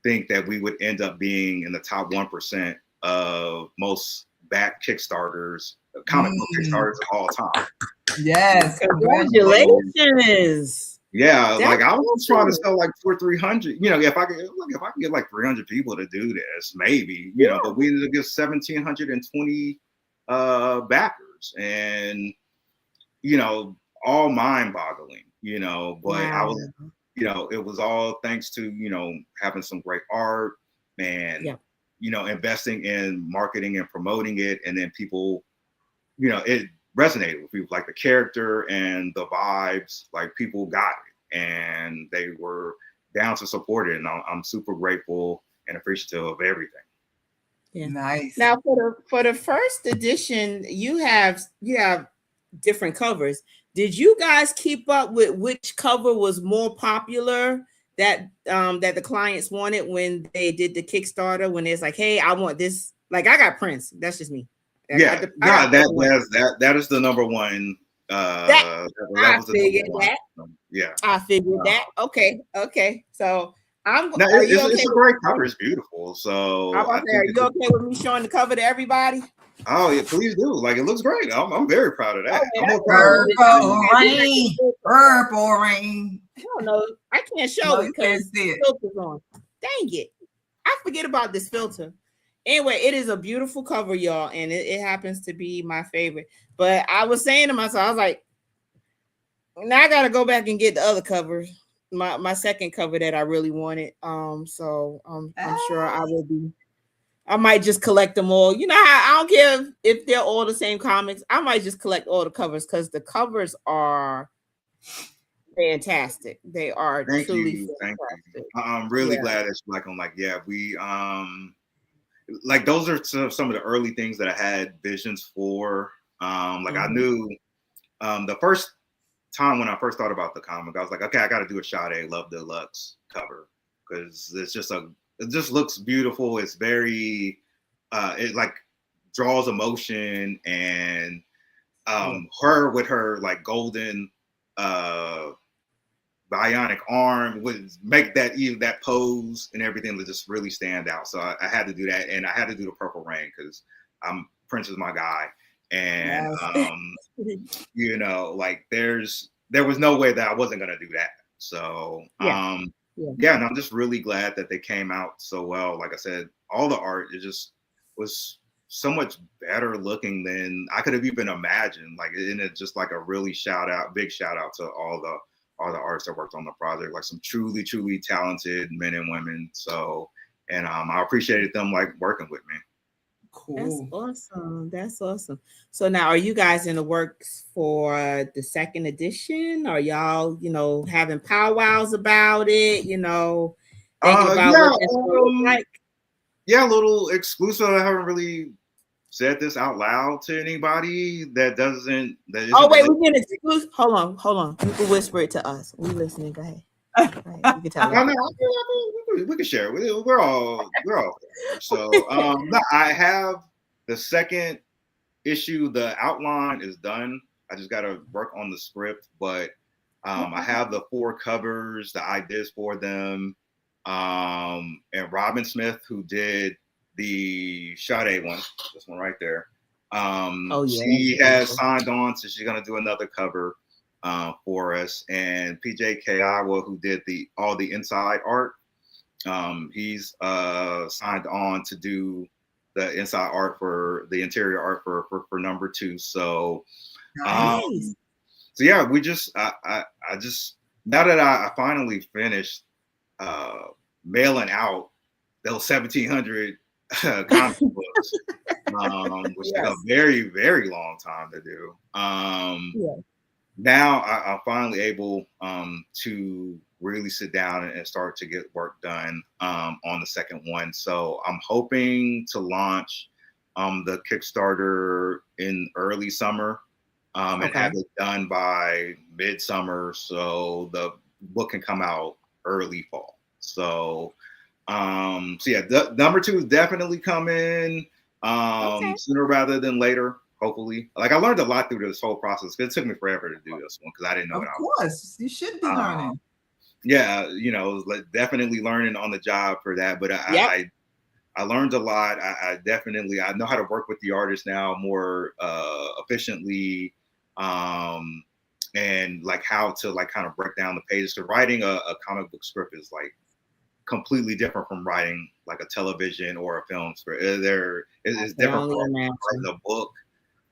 Speaker 5: think that we would end up being in the top 1% of most backed Kickstarters, comic book Kickstarters of all time.
Speaker 3: Yes.
Speaker 4: Congratulations.
Speaker 5: Yeah, like I was trying to sell like 200 or 300. If I can get like 300 people to do this, maybe. But we ended up getting 1,720 backers, and all mind-boggling, but I
Speaker 4: Wow.
Speaker 5: was, it was all thanks to, having some great art and,
Speaker 4: Yeah.
Speaker 5: investing in marketing and promoting it. And then people, it resonated with people, like the character and the vibes, like people got it and they were down to support it. And I'm super grateful and appreciative of everything.
Speaker 4: Yeah.
Speaker 3: Nice.
Speaker 4: Now for the first edition, you have different covers. Did you guys keep up with which cover was more popular that that the clients wanted when they did the Kickstarter? When it's like, hey, I want this. Like I got Prince. That's just me. I
Speaker 5: Yeah,
Speaker 4: got
Speaker 5: that is the number one.
Speaker 4: That I
Speaker 5: was the
Speaker 4: figured
Speaker 5: number
Speaker 4: that.
Speaker 5: one. Yeah,
Speaker 4: I figured that. Okay. So
Speaker 5: no,
Speaker 4: are you okay?
Speaker 5: it's a great cover. It's beautiful. So
Speaker 4: I'm about to say, are you okay with me showing the cover to everybody?
Speaker 5: Oh yeah, please do. Like it looks great. I'm very proud of that.
Speaker 4: Oh,
Speaker 5: I'm
Speaker 4: man,
Speaker 5: more proud of
Speaker 3: Purple rain, purple rain.
Speaker 4: I don't know. I can't show
Speaker 3: No,
Speaker 4: it
Speaker 3: you can't
Speaker 4: because
Speaker 3: see
Speaker 4: the
Speaker 3: it.
Speaker 4: filter's on. Dang it. I forget about this filter. Anyway, it is a beautiful cover, y'all, and it happens to be my favorite. But I was saying to myself, I was like, now I gotta go back and get the other covers. My second cover that I really wanted. So I'm sure I will be. I might just collect them all. You know, I don't care if they're all the same comics. I might just collect all the covers because the covers are fantastic. They are
Speaker 5: Thank
Speaker 4: truly
Speaker 5: you. Thank
Speaker 4: fantastic.
Speaker 5: you. I'm really
Speaker 4: Yeah.
Speaker 5: glad that you're like, I'm like, yeah, we like those are some of the early things that I had visions for. Like I knew the first time when I first thought about the comic, I was like, okay, I got to do a Sade Love Deluxe cover because it just looks beautiful. It's very, it like draws emotion and her with her like golden bionic arm would make that pose and everything to just really stand out. So I had to do that, and I had to do the Purple Rain because Prince is my guy, and like there was no way that I wasn't gonna do that. So and I'm just really glad that they came out so well. Like I said, all the art was so much better looking than I could have even imagined. Like, and it's just like a really big shout out to all the artists that worked on the project, like some truly, truly talented men and women. So, and I appreciated them like working with me.
Speaker 3: Cool.
Speaker 4: That's awesome. So now, are you guys in the works for the second edition? Are y'all, having powwows about it? Thinking about what it's gonna look like?
Speaker 5: Yeah, a little exclusive. I haven't really said this out loud to anybody that doesn't.
Speaker 4: Oh wait, we can exclusive. Hold on. You can whisper it to us. We listening. Go ahead. You can tell us.
Speaker 5: We can share it. We're all there. So I have the second issue. The outline is done. I just got to work on the script, but I have the 4 covers, the ideas for them, and Robin Smith, who did the Sade one, this one right there. She has signed on, so she's gonna do another cover for us. And PJ Kaiwa, who did all the inside art, he's signed on to do the inside art for the interior art for number 2. So
Speaker 3: Nice.
Speaker 5: so yeah, we just I just, now that I finally finished mailing out those 1,700 comic books, which took a very, very long time to do. Now I'm finally able to really sit down and start to get work done on the second one. So I'm hoping to launch the Kickstarter in early summer and have it done by midsummer, so the book can come out early fall. So number 2 is definitely coming sooner rather than later, hopefully. Like I learned a lot through this whole process. It took me forever to do this one because I didn't know.
Speaker 3: Of course, you should be learning.
Speaker 5: Yeah, definitely learning on the job for that. But I learned a lot. I know how to work with the artist now more efficiently, and like how to like kind of break down the pages. Because writing a comic book script is like completely different from writing like a television or a film script. It's different from writing a book.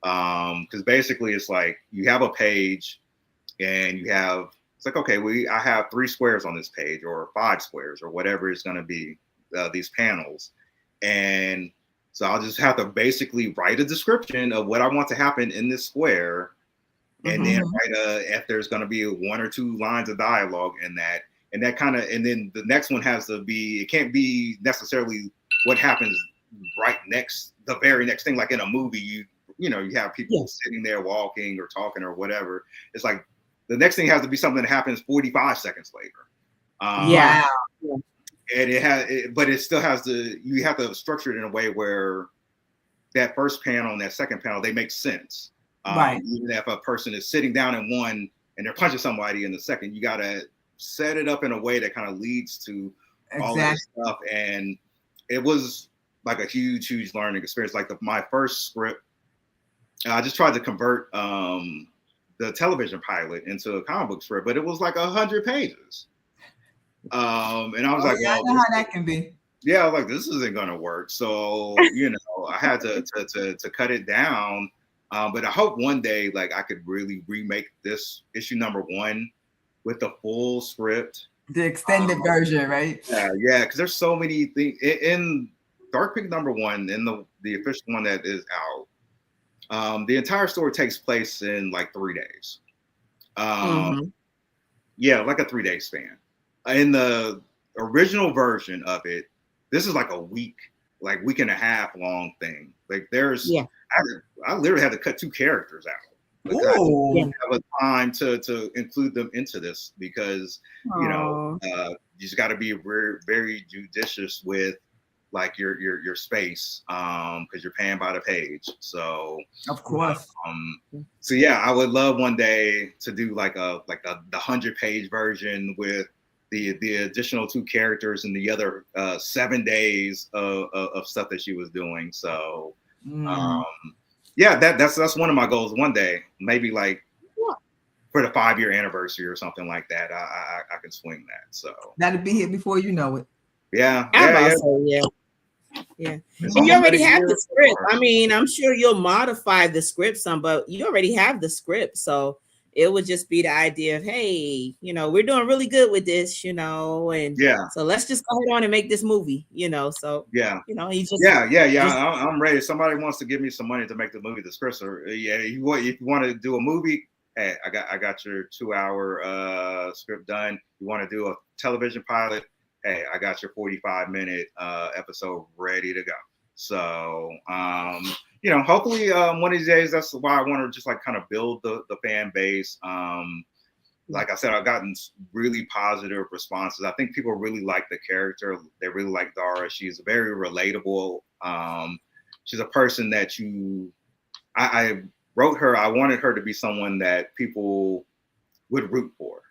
Speaker 5: Because basically it's like you have a page and it's like, okay, I have 3 squares on this page or 5 squares or whatever it's going to be, these panels. And so I'll just have to basically write a description of what I want to happen in this square. And then write if there's going to be 1 or 2 lines of dialogue in that. And that kind of, and then the next one has to be, it can't be necessarily what happens right next, the very next thing. Like in a movie, you have people sitting there walking or talking or whatever. It's like the next thing has to be something that happens 45 seconds later. And but it still has to, you have to structure it in a way where that first panel and that second panel, they make sense. Right. Even if a person is sitting down in one and they're punching somebody in the second, you got to set it up in a way that kind of leads to all of this stuff. And it was like a huge learning experience. Like my first script, I just tried to convert the television pilot into a comic book script, but it was like 100 pages. And I was like,
Speaker 3: well, I know how that can be.
Speaker 5: Yeah, I was like, this isn't gonna work. So I had to cut it down. But I hope one day, like, I could really remake this issue #1 with the full script,
Speaker 3: the extended version, right?
Speaker 5: Yeah, because there's so many things in Dark Pink #1, in the official one that is out. The entire story takes place in like 3 days. Yeah, like a 3-day span. In the original version of it, this is like a week and a half long thing. Like I literally had to cut 2 characters out. Like I didn't have a time to include them into this because you just got to be very, very judicious with like your space because you're paying by the page. So
Speaker 3: of course.
Speaker 5: So yeah, I would love one day to do like the 100-page version with the additional 2 characters and the other 7 days of stuff that she was doing. So yeah, that's one of my goals. One day, maybe like for the 5-year anniversary or something like that, I can swing that. So
Speaker 3: that'll be here before you know it.
Speaker 4: Yeah. And you already have the script. I mean, I'm sure you'll modify the script some, but you already have the script. So it would just be the idea of, hey, we're doing really good with this, and so let's just go on and make this movie, so
Speaker 5: I'm ready. If somebody wants to give me some money to make the movie, the script, or if you want to do a movie, hey, I got your 2-hour script done. You want to do a television pilot, hey, I got your 45-minute episode ready to go. So hopefully one of these days, that's why I want to just like kind of build the fan base. Like I said, I've gotten really positive responses. I think people really like the character. They really like Dara. She's very relatable. She's a person that I wrote her. I wanted her to be someone that people would root for.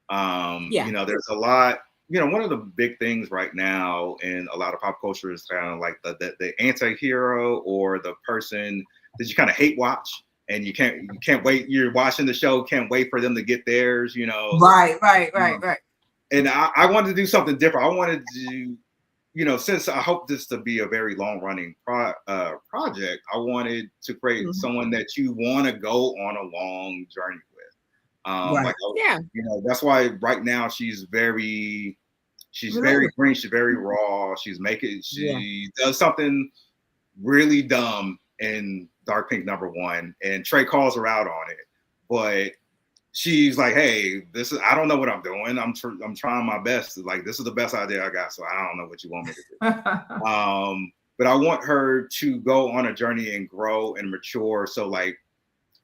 Speaker 5: There's a lot. One of the big things right now in a lot of pop culture is kind of like the anti-hero or the person that you kind of hate watch, and you can't wait. You're watching the show, can't wait for them to get theirs.
Speaker 3: Right.
Speaker 5: And I wanted to do something different. I wanted to, since I hope this to be a very long-running project, I wanted to create someone that you want to go on a long journey with. That's why right now she's very green, she's very raw. She does something really dumb in Dark Pink #1, and Trey calls her out on it, but she's like, hey, I don't know what I'm doing. I'm trying my best. Like, this is the best idea I got, so I don't know what you want me to do. But I want her to go on a journey and grow and mature. So like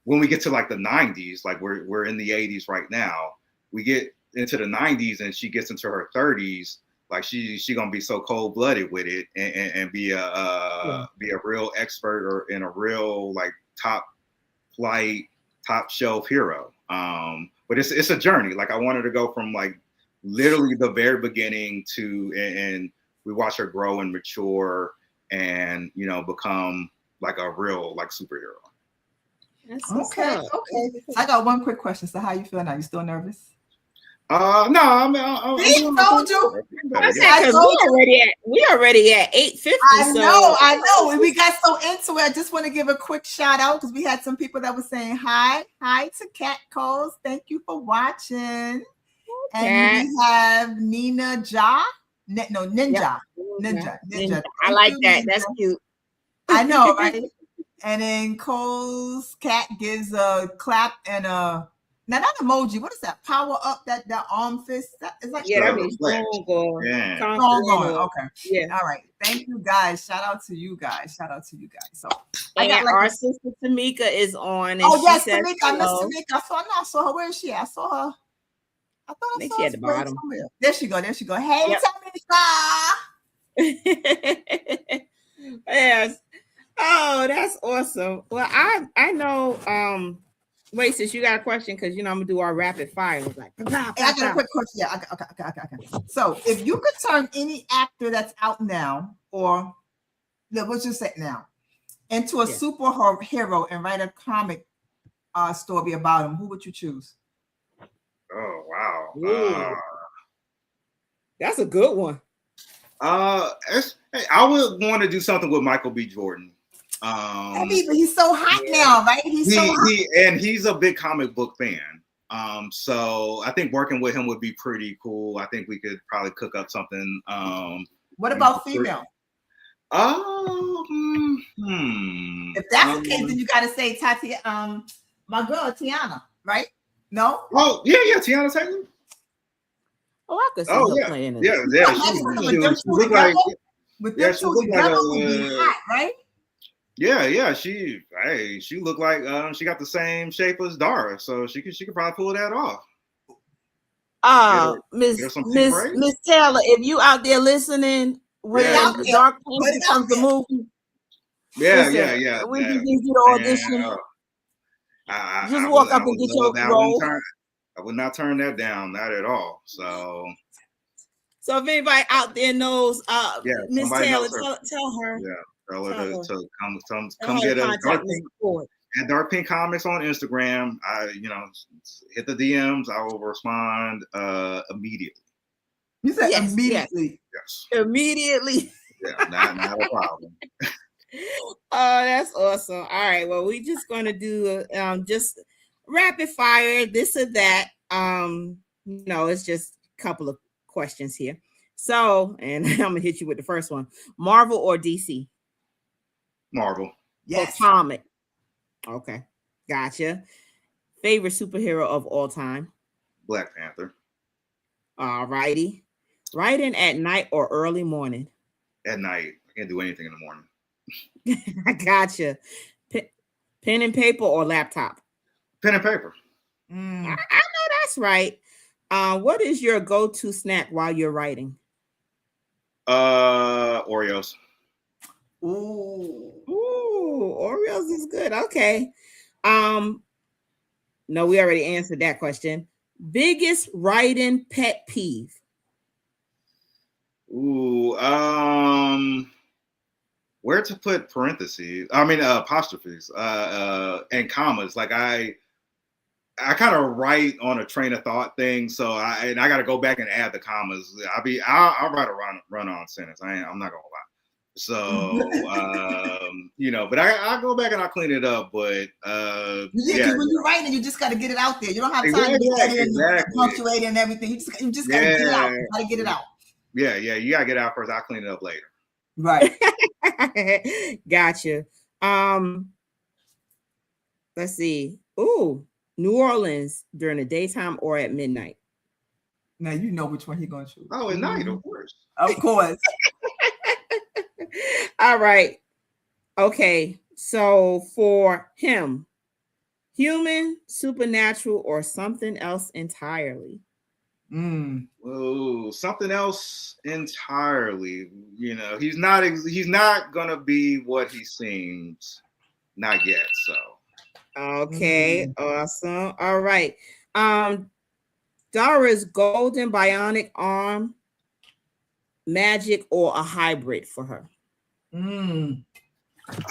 Speaker 5: when we get to like the 90s, like we're in the 80s right now, we get into the 90s and she gets into her 30s, like she gonna be so cold-blooded with it and be a real expert or in a real like top flight, top shelf hero. But it's a journey. Like I wanted to go from like literally the very beginning to and we watch her grow and mature and become like a real like superhero.
Speaker 3: Okay. I got one quick question. So how you feel now? You still nervous?
Speaker 5: No, I'm
Speaker 3: See,
Speaker 5: doing
Speaker 3: told you.
Speaker 4: I said
Speaker 3: I
Speaker 4: because
Speaker 3: told you.
Speaker 4: we already at 8:50.
Speaker 3: I know. We got so into it. I just want to give a quick shout out because we had some people that were saying hi to Cat Calls. Thank you for watching. And we have Nina Ja. Ninja.
Speaker 4: Yep.
Speaker 3: Ninja.
Speaker 4: I like that. That's cute.
Speaker 3: I know, right? And then Cole's cat gives a clap and a now that emoji. What is that? Power up that arm fist. Is that
Speaker 4: that means strong or
Speaker 3: strong going. Okay.
Speaker 4: Yeah.
Speaker 3: All right. Thank you guys. Shout out to you guys. So
Speaker 4: I got our sister Tamika is on. And
Speaker 3: yes,
Speaker 4: says,
Speaker 3: Tamika. I miss Tamika. I saw her. Where is she? I saw her. I thought I saw
Speaker 4: she
Speaker 3: her
Speaker 4: at the bottom.
Speaker 3: Somewhere. There she go. Hey, Tamika.
Speaker 4: Yes. Oh, that's awesome. Well, I know. Wait, sis, you got a question because I'm gonna do our rapid fire. Like,
Speaker 3: I got a quick question. Yeah, okay. So, if you could turn any actor that's out now, or let's just say now, into a superhero and write a comic story about him, who would you choose?
Speaker 5: Oh wow,
Speaker 4: that's a good one.
Speaker 5: I would want to do something with Michael B. Jordan.
Speaker 3: He's so hot now, right?
Speaker 5: He's a big comic book fan. So I think working with him would be pretty cool. I think we could probably cook up something.
Speaker 3: What about female? If that's the case, then you got to say my girl Tiana, right? No?
Speaker 5: Oh yeah, Tiana Taylor.
Speaker 4: Oh, I could see her playing it.
Speaker 5: Yeah. She looked like
Speaker 3: would be hot, right?
Speaker 5: Yeah. She looked like she got the same shape as Dara, so she could probably pull that off.
Speaker 4: Miss Taylor, if you out there listening when Dark Panther comes the movie,
Speaker 5: yeah.
Speaker 4: We can give you the audition. Just walk up and get your role.
Speaker 5: I would not turn that down, not at all. So
Speaker 4: if anybody out there knows, Miss Taylor, tell her.
Speaker 5: Yeah, tell her to come get us at Dark Pink Comics on Instagram. Hit the DMs. I will respond immediately.
Speaker 3: You said immediately.
Speaker 5: Yes.
Speaker 4: Immediately.
Speaker 5: Yeah, not a problem.
Speaker 4: Oh, that's awesome. All right. Well, we're just gonna do just rapid fire, this or that. It's just a couple of questions here. So, and I'm gonna hit you with the first one: Marvel or DC?
Speaker 5: Marvel.
Speaker 3: Yes.
Speaker 4: Or comic. Okay, gotcha. Favorite superhero of all time?
Speaker 5: Black Panther.
Speaker 4: All righty. Writing at night or early morning?
Speaker 5: At night. I can't do anything in the morning.
Speaker 4: I gotcha. Pen and paper or laptop?
Speaker 5: Pen and paper.
Speaker 4: I know that's right. What is your go-to snack while you're writing?
Speaker 5: Oreos.
Speaker 4: Ooh, Oreos is good. Okay. No, we already answered that question. Biggest writing pet peeve?
Speaker 5: Where to put apostrophes and commas. Like I kind of write on a train of thought thing, so I got to go back and add the commas. I'll write a run-on sentence. I'm not gonna lie. So but I go back and I clean it up. But
Speaker 3: when you're writing, you just got to get it out there. You don't have time to get it and punctuate and everything. You just got to get it out. You got to get it out.
Speaker 5: Yeah, you gotta get it out first. I'll clean it up later.
Speaker 3: Right.
Speaker 4: Gotcha. Let's see. Ooh, New Orleans during the daytime or at midnight?
Speaker 3: Now you know which one he's gonna choose.
Speaker 5: Oh, at night, of course.
Speaker 3: Of course.
Speaker 4: All right. Okay. So for him, human, supernatural, or something else entirely?
Speaker 5: Oh, something else entirely. He's not gonna be what he seems. Not yet. So.
Speaker 4: Okay. Awesome. All right. Dara's golden bionic arm, magic, or a hybrid for her?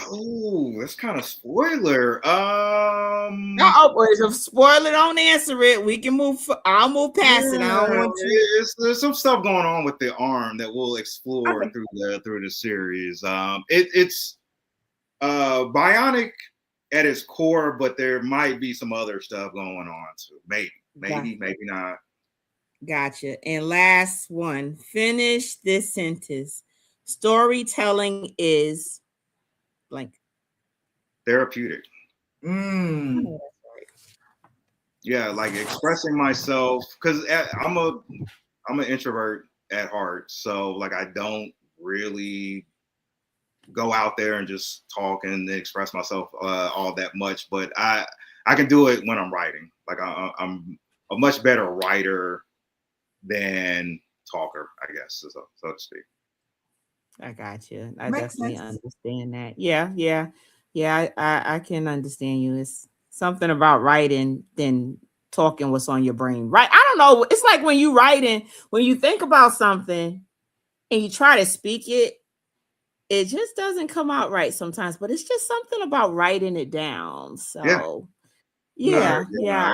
Speaker 5: Oh, that's kind of spoiler.
Speaker 4: No, boys, if spoiler, don't answer it. We can move. I'll move past it. I don't
Speaker 5: Yeah,
Speaker 4: want to.
Speaker 5: there's some stuff going on with the arm that we'll explore
Speaker 4: Okay.
Speaker 5: through the series. It's bionic at its core, but there might be some other stuff going on too. Maybe not.
Speaker 4: Gotcha. And last one. Finish this sentence. Storytelling is blank.
Speaker 5: Therapeutic.
Speaker 3: Mm.
Speaker 5: Yeah, like expressing myself because I'm an introvert at heart, so like I don't really go out there and just talk and express myself all that much, but I can do it when I'm writing. Like I'm a much better writer than talker, I guess, so to speak.
Speaker 4: I got you. I
Speaker 3: Makes
Speaker 4: definitely
Speaker 3: sense.
Speaker 4: understand that. Yeah. I can understand you. It's something about writing than talking what's on your brain, right? I don't know. It's like when you writing, when you think about something and you try to speak it, it just doesn't come out right sometimes. But it's just something about writing it down.
Speaker 5: Yeah,
Speaker 4: So
Speaker 5: no,
Speaker 4: yeah,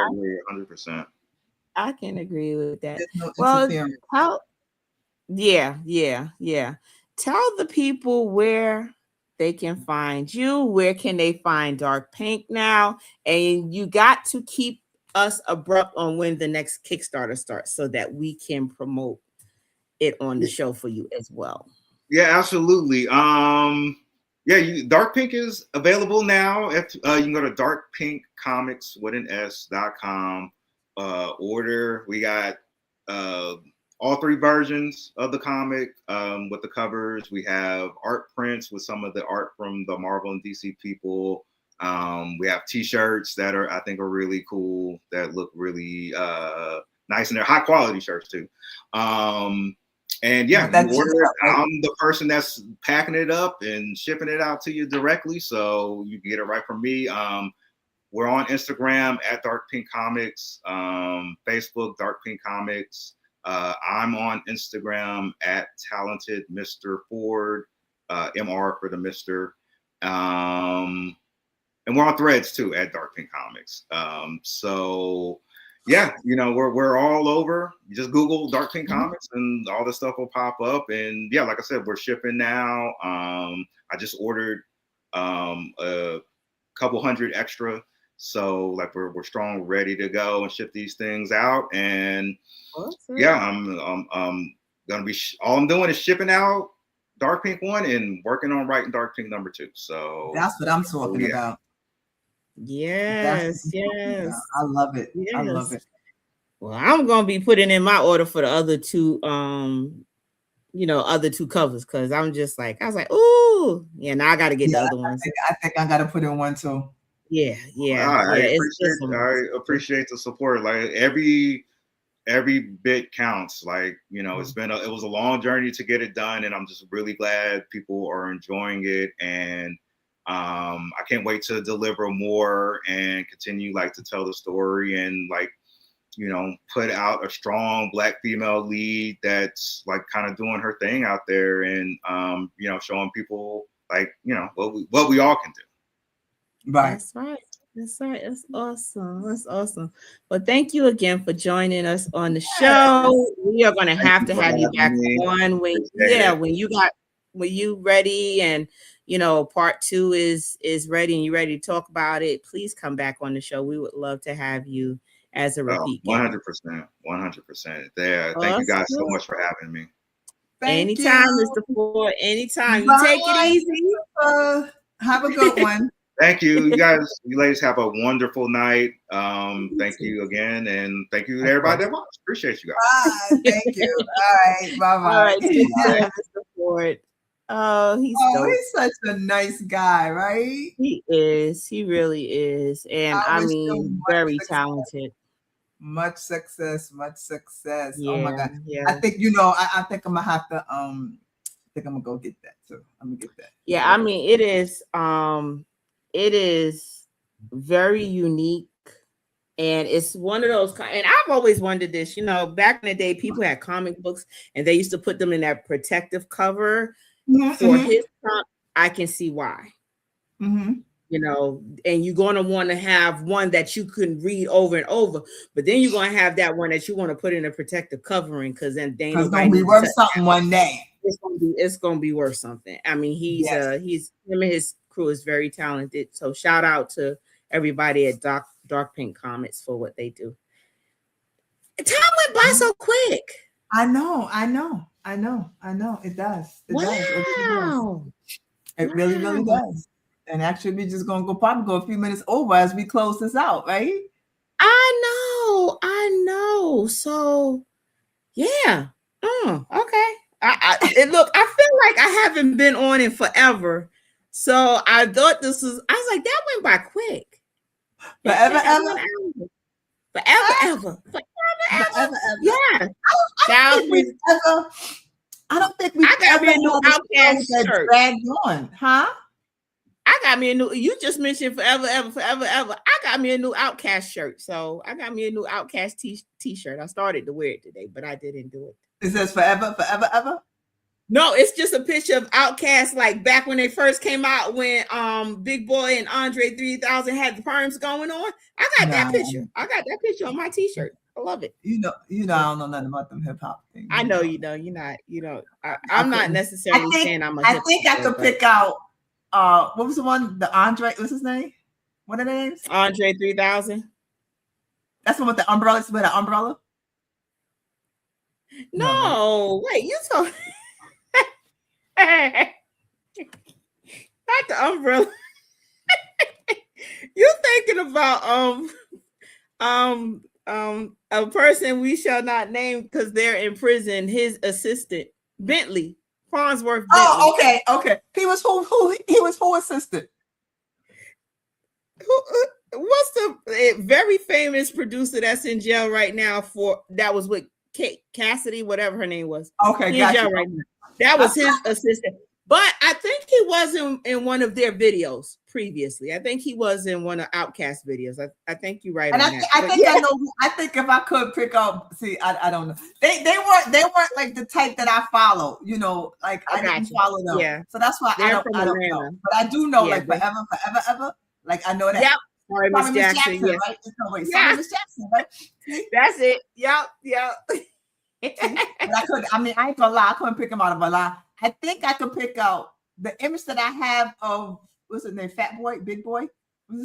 Speaker 5: I agree 100%.
Speaker 4: I can agree with that.
Speaker 3: There's no
Speaker 4: Well,
Speaker 3: interference.
Speaker 4: how yeah. Tell the people where they can find you. Where can they find Dark Pink now? And you got to keep us abrupt on when the next Kickstarter starts so that we can promote it on the show for you as well.
Speaker 5: Yeah, absolutely. Yeah, Dark Pink is available now. If you can go to darkpinkcomics with an s.com. Order. We got all three versions of the comic with the covers. We have art prints with some of the art from the Marvel and DC people. We have T-shirts that I think are really cool, that look really nice, and they're high quality shirts too. And yeah, you order it. I'm the person that's packing it up and shipping it out to you directly, so you can get it right from me. We're on Instagram at Dark Pink Comics, Facebook Dark Pink Comics. I'm on Instagram at Talented Mr. Ford, MR for the Mr. And we're on Threads too at Dark Pink Comics. So yeah, we're all over. You just Google Dark Pink Comics and all the stuff will pop up. And yeah, like I said, we're shipping now. I just ordered a couple hundred extra. So like we're strong, ready to go and ship these things out. And yeah, I'm gonna be all I'm doing is shipping out Dark Pink 1 and working on writing Dark Pink number 2. So
Speaker 3: that's what I'm talking about.
Speaker 4: Yes.
Speaker 3: I love it. Yes. I love it.
Speaker 4: Well, I'm gonna be putting in my order for the other two other two covers, because I was like, ooh, yeah, now I gotta get the other ones.
Speaker 3: I think I gotta put in one too.
Speaker 4: Yeah.
Speaker 5: I appreciate the support. Like every bit counts. Like, it was a long journey to get it done, and I'm just really glad people are enjoying it. And I can't wait to deliver more and continue to tell the story and put out a strong Black female lead that's kind of doing her thing out there, and showing people what we all can do.
Speaker 3: Right.
Speaker 4: That's right. That's awesome. Well, thank you again for joining us on the show. We are going to have you back on when you ready, and part 2 is ready and you ready to talk about it. Please come back on the show. We would love to have you as a repeat.
Speaker 5: 100%. There. Thank you guys so much for having me.
Speaker 4: Anytime, Mr. Ford. Anytime. You take it easy.
Speaker 3: Have a good one.
Speaker 5: Thank you. You ladies have a wonderful night. Thank you again. And thank you to everybody that watched. Appreciate you guys.
Speaker 3: Thank you. All right. Bye-bye.
Speaker 4: All right. Take care, Mr. Ford. Oh, he's
Speaker 3: such a nice guy, right?
Speaker 4: He is. He really is. And I mean, very talented.
Speaker 3: Much success.
Speaker 4: Yeah,
Speaker 3: oh my God.
Speaker 4: Yeah.
Speaker 3: I think I think I'm gonna have to I think I'm gonna go get that too. I'm gonna get that.
Speaker 4: Yeah, I mean it is very unique, and it's one of those, and I've always wondered this, back in the day people had comic books and they used to put them in that protective cover. For his I can see why. You know, and you're going to want to have one that you can read over and over, but then you're going to have that one that you want to put in a protective covering because then they
Speaker 3: it's gonna be worth something one day.
Speaker 4: It's gonna be worth something. I mean, he's him and his crew is very talented. So shout out to everybody at Dark Pink Comics for what they do. Time went by so quick.
Speaker 3: I know. It does. It really does. And actually, we just gonna probably go a few minutes over as we close this out, right?
Speaker 4: I know. So, yeah. Okay. Look, I feel like I haven't been on in forever. So I thought I was like, that went by quick.
Speaker 3: Forever.
Speaker 4: Yeah.
Speaker 3: I don't think we
Speaker 4: got me a new Outcast shirt.
Speaker 3: Dragged on, huh?
Speaker 4: I got me a new. You just mentioned forever. I got me a new Outcast shirt. So I got me a new Outcast t-shirt. I started to wear it today, but I didn't do it.
Speaker 3: It says forever, ever.
Speaker 4: No, it's just a picture of Outkast, like back when they first came out, when Big Boy and Andre 3000 had the perms going on. I got that picture. I got that picture on my t-shirt. I love it.
Speaker 3: You know, I don't know nothing about them hip hop things.
Speaker 4: I know you know. You're not. You know, I'm not necessarily saying I'm a.
Speaker 3: I think I could pick out. What was the one? The Andre. What's his name? What are their names?
Speaker 4: Andre 3000.
Speaker 3: That's the one with the umbrella. With the umbrella.
Speaker 4: No, wait. You saw. Not the umbrella. You're thinking about a person we shall not name because they're in prison. His assistant, Bentley Farnsworth.
Speaker 3: Oh, okay. He was who assistant?
Speaker 4: What's the very famous producer that's in jail right now that was with Cassidy, whatever her name was.
Speaker 3: Okay, gotcha.
Speaker 4: Right now. That was his assistant. But I think he was in one of their videos previously. I think he was in one of Outkast videos. I think you're right.
Speaker 3: And I know. I think if I could pick up, I don't know. They weren't like the type that I follow. You know, like I didn't follow them. Yeah. So that's why I don't know. But I do know, like forever. Like I know that.
Speaker 4: Yep. Sorry, Miss Jackson. Yes.
Speaker 3: Right? Sorry, Miss Jackson, right?
Speaker 4: That's it. Yep.
Speaker 3: But I ain't gonna lie, I couldn't pick him out of a lie. I think I could pick out the image that I have of what's his name, Fat Boy, Big Boy,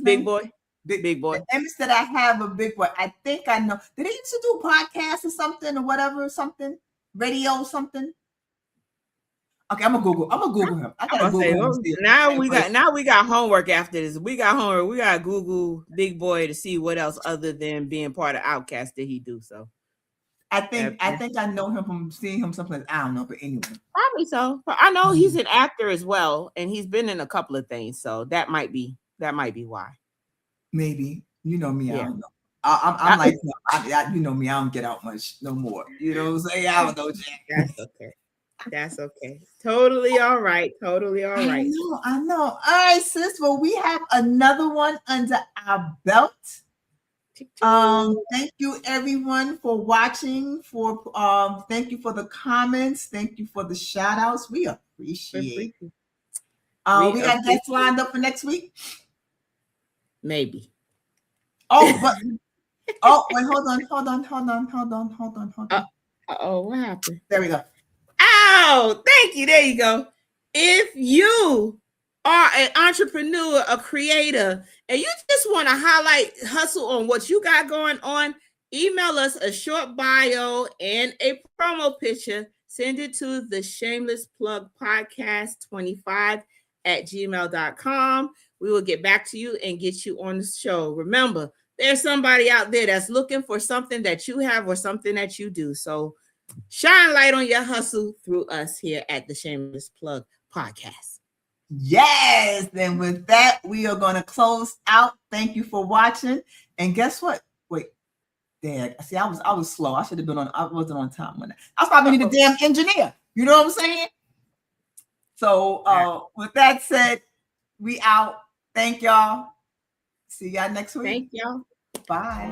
Speaker 4: Big Boy. The
Speaker 3: image that I have of Big Boy. I think I know. Did they used to do podcasts or something or whatever, something radio, something? Okay, I'm gonna Google him. I gotta Google him.
Speaker 4: Now we got homework after this. We got homework. We gotta Google Big Boy to see what else other than being part of Outkast did he do. So.
Speaker 3: I think I know him from seeing him someplace. I don't know, but anyway.
Speaker 4: Probably so. But I know he's an actor as well, and he's been in a couple of things, so that might be why.
Speaker 3: Maybe. You know me, I don't know. I'm like, you know me, I don't get out much no more. You know what I'm saying? I don't know, Jack.
Speaker 4: That's okay. Totally all right.
Speaker 3: I know. All right, sis. Well, we have another one under our belt. Thank you everyone for watching. Thank you for the comments. Thank you for the shout outs. We appreciate it. We got guests lined up for next week.
Speaker 4: Maybe.
Speaker 3: Wait, hold on.
Speaker 4: What happened?
Speaker 3: There we go.
Speaker 4: Oh, thank you. There you go. If you are an entrepreneur, a creator, and you just want to hustle on what you got going on, email us a short bio and a promo picture. Send it to the Shameless Plug Podcast 25@gmail.com. We will get back to you and get you on the show. Remember, there's somebody out there that's looking for something that you have or something that you do. So shine light on your hustle through us here at the Shameless Plug Podcast.
Speaker 3: Yes. Then with that, we are going to close out. Thank you for watching. And guess what? Wait, Dad. See, I was slow. I should have been on. I wasn't on time when I was probably the damn engineer. You know what I'm saying? So with that said, we out. Thank y'all. See y'all next week.
Speaker 4: Thank y'all.
Speaker 3: Bye.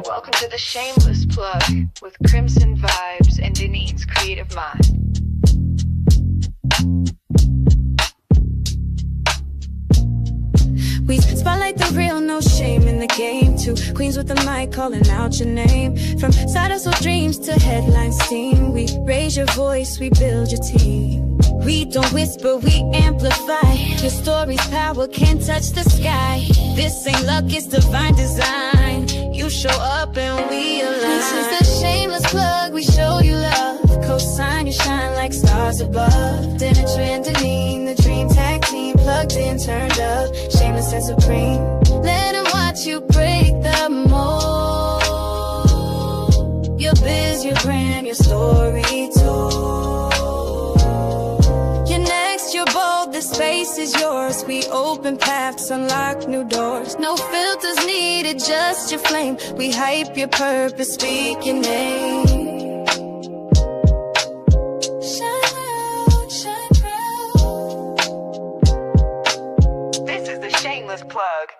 Speaker 1: Welcome to the Shameless Plug with Crimson Vibes and Denise's Creative Mind.
Speaker 2: Spotlight the real, no shame in the game. Two queens with the mic calling out your name. From side hustle dreams to headline steam, we raise your voice, we build your team. We don't whisper, we amplify. Your story's power can't touch the sky. This ain't luck, it's divine design. You show up and we align. This is the shameless plug, we show you love. Co-sign, you shine like stars above. Dinner trending, the dream tag team. Plugged in, turned up, shameless and supreme. Let them watch you break the mold. Your biz, your brand, your story too. You're next, you're bold, the space is yours. We open paths, unlock new doors. No filters needed, just your flame. We hype your purpose, speak your name.
Speaker 1: This is the Shameless Plug.